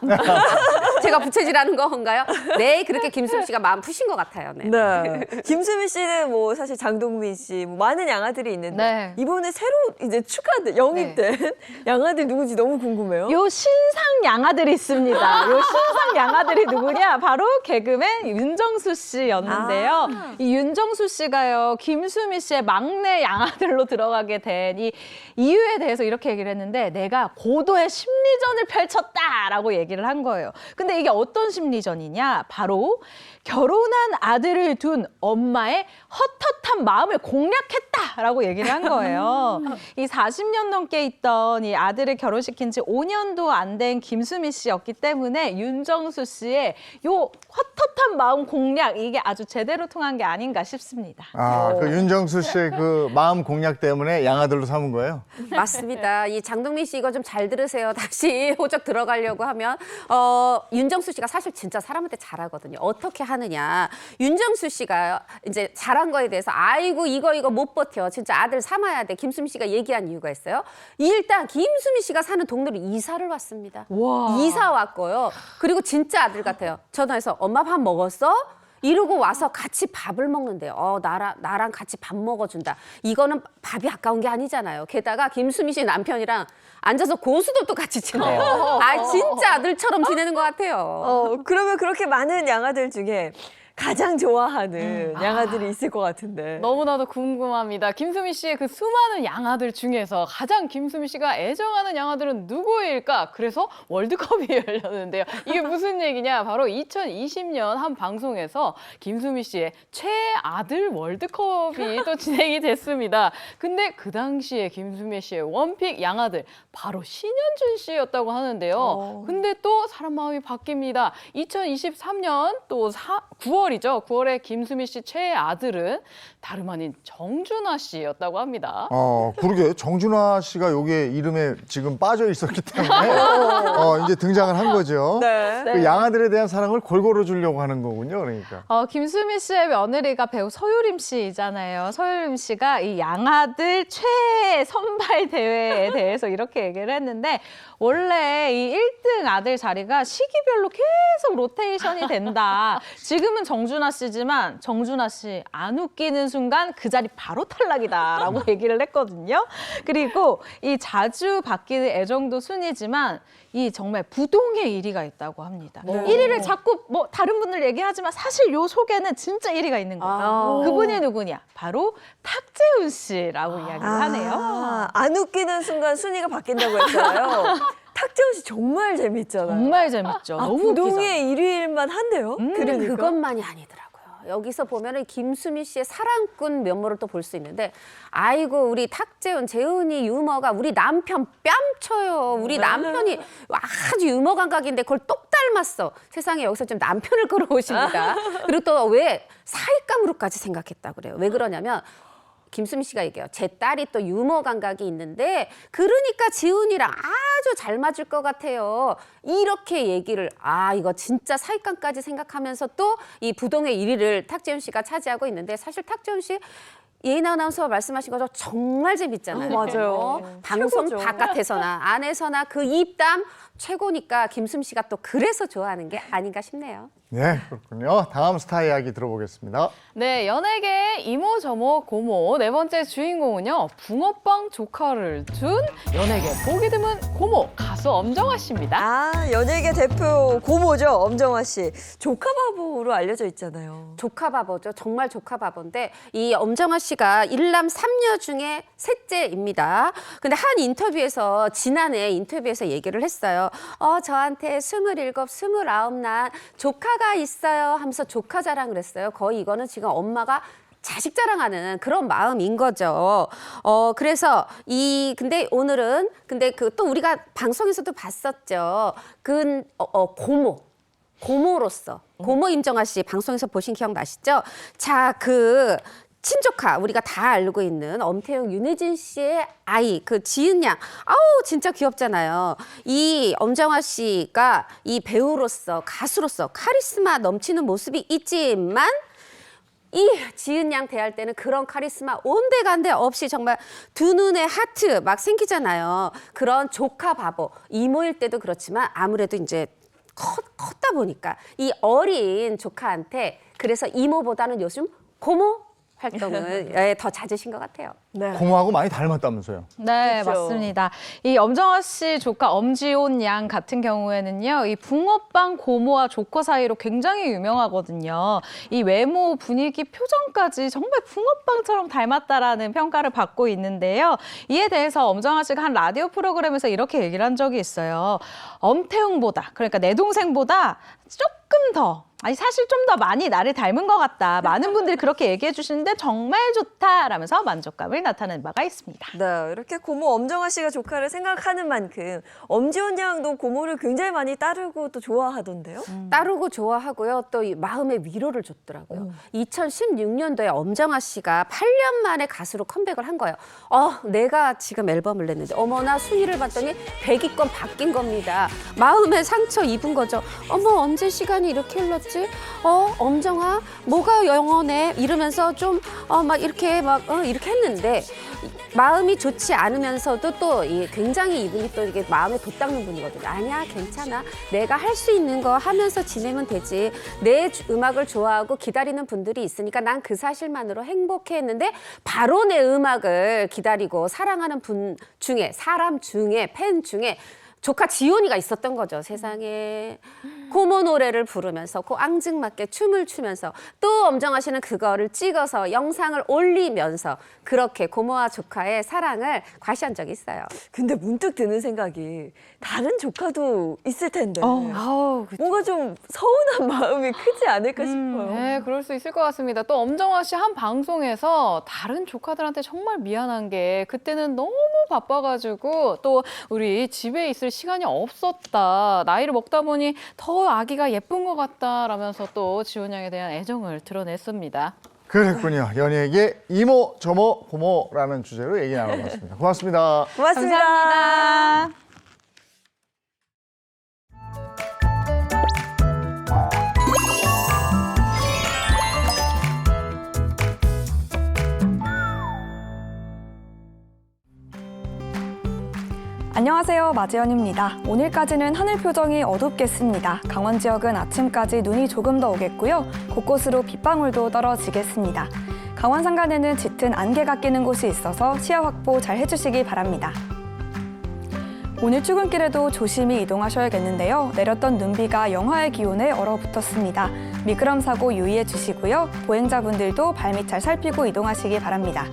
제가 부채질하는 건가요? 네 그렇게 김수미 씨가 마음 푸신 것 같아요. 네. 네. 김수미 씨는 뭐 사실 장동민 씨, 뭐 많은 양아들이 있는데 네. 이번에 새로 이제 추가된 영입된 양아들 누군지 너무 궁금해요. 요 신상 양아들이 있습니다. 요 신상 양아들이 누구냐? 바로 개그맨 윤정수 씨였는데요. 이 윤정수 씨가요, 김수미 씨의 막내 양아들로 들어가게 된 이 이유에 대해서 이렇게 얘기를 했는데 내가 고도의 심리전을 펼쳤다라고 얘기를 한 거예요. 근데 이게 어떤 심리전이냐? 바로 결혼한 아들을 둔 엄마의 헛헛한 마음을 공략했다라고 얘기를 한 거예요. 이 40년 넘게 있던 이 아들을 결혼시킨 지 5년도 안 된 김수미 씨였기 때문에 윤정수 씨의 요 헛헛한 마음 공략 이게 아주 제대로 통한 게 아닌가 싶습니다. 아, 그 윤정수 씨의 그 마음 공략 때문에 양아들로 삼은 거예요? 맞습니다. 이 장동민 씨 이거 좀 잘 들으세요. 다시 호적 들어가려고 하면 윤정수 씨가 사실 진짜 사람한테 잘하거든요. 어떻게 하느냐. 윤정수 씨가 이제 잘한 거에 대해서 아이고 이거 못 버텨. 진짜 아들 삼아야 돼. 김수미 씨가 얘기한 이유가 있어요. 일단 김수미 씨가 사는 동네로 이사를 왔습니다. 와. 이사 왔고요. 그리고 진짜 아들 같아요. 전화해서 엄마 밥 먹었어? 이러고 와서 같이 밥을 먹는데요. 나랑 같이 밥 먹어준다. 이거는 밥이 아까운 게 아니잖아요. 게다가 김수미 씨 남편이랑 앉아서 고수도 또 같이 지내요. 진짜 아들처럼 지내는 것 같아요. 그러면 그렇게 많은 양아들 중에 가장 좋아하는 양아들이 있을 것 같은데. 너무나도 궁금합니다. 김수미 씨의 그 수많은 양아들 중에서 가장 김수미 씨가 애정하는 양아들은 누구일까? 그래서 월드컵이 열렸는데요. 이게 무슨 얘기냐? 바로 2020년 한 방송에서 김수미 씨의 최아들 월드컵이 또 진행이 됐습니다. 근데 그 당시에 김수미 씨의 원픽 양아들 바로 신현준 씨였다고 하는데요. 근데 또 사람 마음이 바뀝니다. 2023년 또 9월이죠. 9월에 김수미 씨 최애 아들은 다름 아닌 정준하 씨였다고 합니다. 그러게 정준하 씨가 요게 이름에 지금 빠져 있었기 때문에 이제 등장을 한 거죠. 네. 그 양아들에 대한 사랑을 골고루 주려고 하는 거군요. 그러니까. 김수미 씨의 며느리가 배우 서유림 씨잖아요. 서유림 씨가 이 양아들 최애 선발 대회에 대해서 이렇게 얘기를 했는데 원래 이 1등 아들 자리가 시기별로 계속 로테이션이 된다. 지금은 정준하 씨지만 정준하 씨 안 웃기는 순간 그 자리 바로 탈락이다라고 얘기를 했거든요. 그리고 이 자주 바뀌는 애정도 순이지만 이 정말 부동의 1위가 있다고 합니다. 1위를 자꾸 뭐 다른 분들 얘기하지만 사실 요 속에는 진짜 1위가 있는 거예요. 그분이 누구냐? 바로 탁재훈 씨라고 이야기를 하네요. 안 웃기는 순간 순위가 바뀐다고 했잖아요. 탁재훈 씨 정말 재밌잖아요. 정말 재밌죠. 너무 웃기죠. 부동의 1위일만 한데요. 근데 그것만이 아니더라고요. 여기서 보면은 김수미 씨의 사랑꾼 면모를 또 볼 수 있는데, 아이고 우리 탁재훈, 재훈이 유머가 우리 남편 뺨쳐요. 우리 남편이 아주 유머 감각인데 그걸 똑 닮았어. 세상에 여기서 좀 남편을 끌어오십니다. 그리고 또 왜 사윗감으로까지 생각했다 그래요. 왜 그러냐면 김수미 씨가 얘기해요. 제 딸이 또 유머 감각이 있는데 그러니까 지훈이랑 아주 잘 맞을 것 같아요. 이렇게 얘기를 이거 진짜 사윗감까지 생각하면서 또 이 부동의 1위를 탁재훈 씨가 차지하고 있는데 사실 탁재훈 씨 예인 아나운서가 말씀하신 것처럼 정말 재밌잖아요. 맞아요. 방송 최고죠. 바깥에서나 안에서나 그 입담 최고니까 김수미 씨가 또 그래서 좋아하는 게 아닌가 싶네요. 네, 그렇군요. 다음 스타 이야기 들어보겠습니다. 네, 연예계 이모 저모 고모 네 번째 주인공은요. 붕어빵 조카를 둔 연예계 보기 드문 고모 가수 엄정화 씨입니다. 연예계 대표 고모죠. 엄정화 씨. 조카 바보로 알려져 있잖아요. 조카 바보죠. 정말 조카 바보인데 이 엄정화 씨가 일남 3녀 중에 셋째입니다. 근데 한 인터뷰에서 지난해 인터뷰에서 얘기를 했어요. 저한테 27, 29 난 조카가 있어요 하면서 조카 자랑을 했어요. 거의 이거는 지금 엄마가 자식 자랑하는 그런 마음인 거죠. 그래서 근데 오늘은 또 우리가 방송에서도 봤었죠. 고모로서 고모 임정아 씨 방송에서 보신 기억 나시죠? 자, 친조카 우리가 다 알고 있는 엄태웅 윤혜진 씨의 아이 지은 양 진짜 귀엽잖아요. 이 엄정화 씨가 이 배우로서 가수로서 카리스마 넘치는 모습이 있지만 이 지은 양 대할 때는 그런 카리스마 온데간데 없이 정말 두 눈에 하트 막 생기잖아요. 그런 조카 바보 이모일 때도 그렇지만 아무래도 이제 컸다 보니까 이 어린 조카한테 그래서 이모보다는 요즘 고모 활동을 더 잦으신 것 같아요. 네. 고모하고 많이 닮았다면서요. 네, 그렇죠. 맞습니다. 이 엄정화 씨 조카 엄지온 양 같은 경우에는요, 이 붕어빵 고모와 조커 사이로 굉장히 유명하거든요. 이 외모, 분위기, 표정까지 정말 붕어빵처럼 닮았다라는 평가를 받고 있는데요. 이에 대해서 엄정화 씨가 한 라디오 프로그램에서 이렇게 얘기를 한 적이 있어요. 엄태웅보다, 그러니까 내 동생보다 조금 더, 사실 좀 더 많이 나를 닮은 것 같다. 많은 분들이 그렇게 얘기해 주시는데 정말 좋다라면서 만족감을 나타낸 바가 있습니다. 네, 이렇게 고모 엄정화 씨가 조카를 생각하는 만큼 엄지원 양도 고모를 굉장히 많이 따르고 또 좋아하던데요. 따르고 좋아하고요. 또 이 마음의 위로를 줬더라고요. 2016년도에 엄정화 씨가 8년 만에 가수로 컴백을 한 거예요. 내가 지금 앨범을 냈는데 어머나 순위를 봤더니 100위권 바뀐 겁니다. 마음의 상처 입은 거죠. 어머 언제 시간이 이렇게 흘렀지? 엄정화 뭐가 영원해? 이러면서 좀 막 이렇게 이렇게 했는데 마음이 좋지 않으면서도 또 굉장히 이분이 또 이게 마음에 돛닦는 분이거든요. 아니야, 괜찮아. 내가 할 수 있는 거 하면서 지내면 되지. 내 음악을 좋아하고 기다리는 분들이 있으니까 난 그 사실만으로 행복해 했는데 바로 내 음악을 기다리고 사랑하는 분 중에, 사람 중에, 팬 중에 조카 지훈이가 있었던 거죠. 세상에. 고모 노래를 부르면서 그 앙증맞게 춤을 추면서 또 엄정화 씨는 그거를 찍어서 영상을 올리면서 그렇게 고모와 조카의 사랑을 과시한 적이 있어요. 근데 문득 드는 생각이 다른 조카도 있을 텐데 아우, 뭔가 좀 서운한 마음이 크지 않을까 싶어요. 네, 그럴 수 있을 것 같습니다. 또 엄정화 씨 한 방송에서 다른 조카들한테 정말 미안한 게 그때는 너무 바빠가지고 또 우리 집에 있을 시간이 없었다. 나이를 먹다 보니 더 아기가 예쁜 것 같다라면서 또 지원 양에 대한 애정을 드러냈습니다. 그랬군요. 연예계 이모, 저모, 고모라는 주제로 얘기 나눠봤습니다. 고맙습니다. 고맙습니다. 감사합니다. 안녕하세요. 마지연입니다. 오늘까지는 하늘 표정이 어둡겠습니다. 강원 지역은 아침까지 눈이 조금 더 오겠고요. 곳곳으로 빗방울도 떨어지겠습니다. 강원 산간에는 짙은 안개가 끼는 곳이 있어서 시야 확보 잘 해주시기 바랍니다. 오늘 출근길에도 조심히 이동하셔야겠는데요. 내렸던 눈비가 영하의 기온에 얼어붙었습니다. 미끄럼 사고 유의해 주시고요. 보행자분들도 발밑 잘 살피고 이동하시기 바랍니다.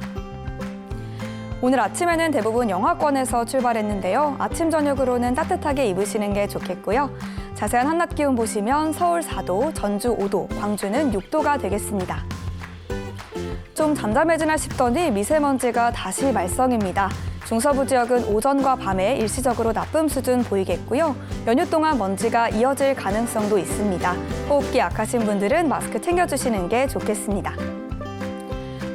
오늘 아침에는 대부분 영하권에서 출발했는데요. 아침 저녁으로는 따뜻하게 입으시는 게 좋겠고요. 자세한 한낮 기온 보시면 서울 4도, 전주 5도, 광주는 6도가 되겠습니다. 좀 잠잠해지나 싶더니 미세먼지가 다시 말썽입니다. 중서부 지역은 오전과 밤에 일시적으로 나쁨 수준 보이겠고요. 연휴 동안 먼지가 이어질 가능성도 있습니다. 호흡기 약하신 분들은 마스크 챙겨주시는 게 좋겠습니다.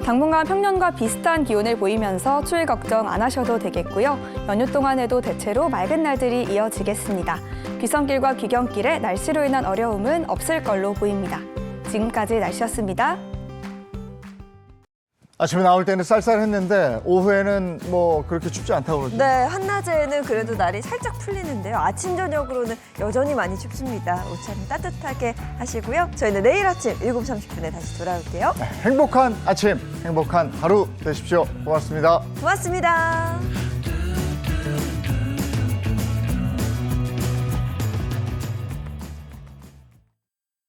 당분간 평년과 비슷한 기온을 보이면서 추위 걱정 안 하셔도 되겠고요. 연휴 동안에도 대체로 맑은 날들이 이어지겠습니다. 귀성길과 귀경길에 날씨로 인한 어려움은 없을 걸로 보입니다. 지금까지 날씨였습니다. 아침에 나올 때는 쌀쌀했는데 오후에는 뭐 그렇게 춥지 않다고 그러죠. 네, 한낮에는 그래도 날이 살짝 풀리는데요. 아침, 저녁으로는 여전히 많이 춥습니다. 옷차림 따뜻하게 하시고요. 저희는 내일 아침 7시 30분에 다시 돌아올게요. 행복한 아침, 행복한 하루 되십시오. 고맙습니다. 고맙습니다.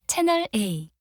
채널 A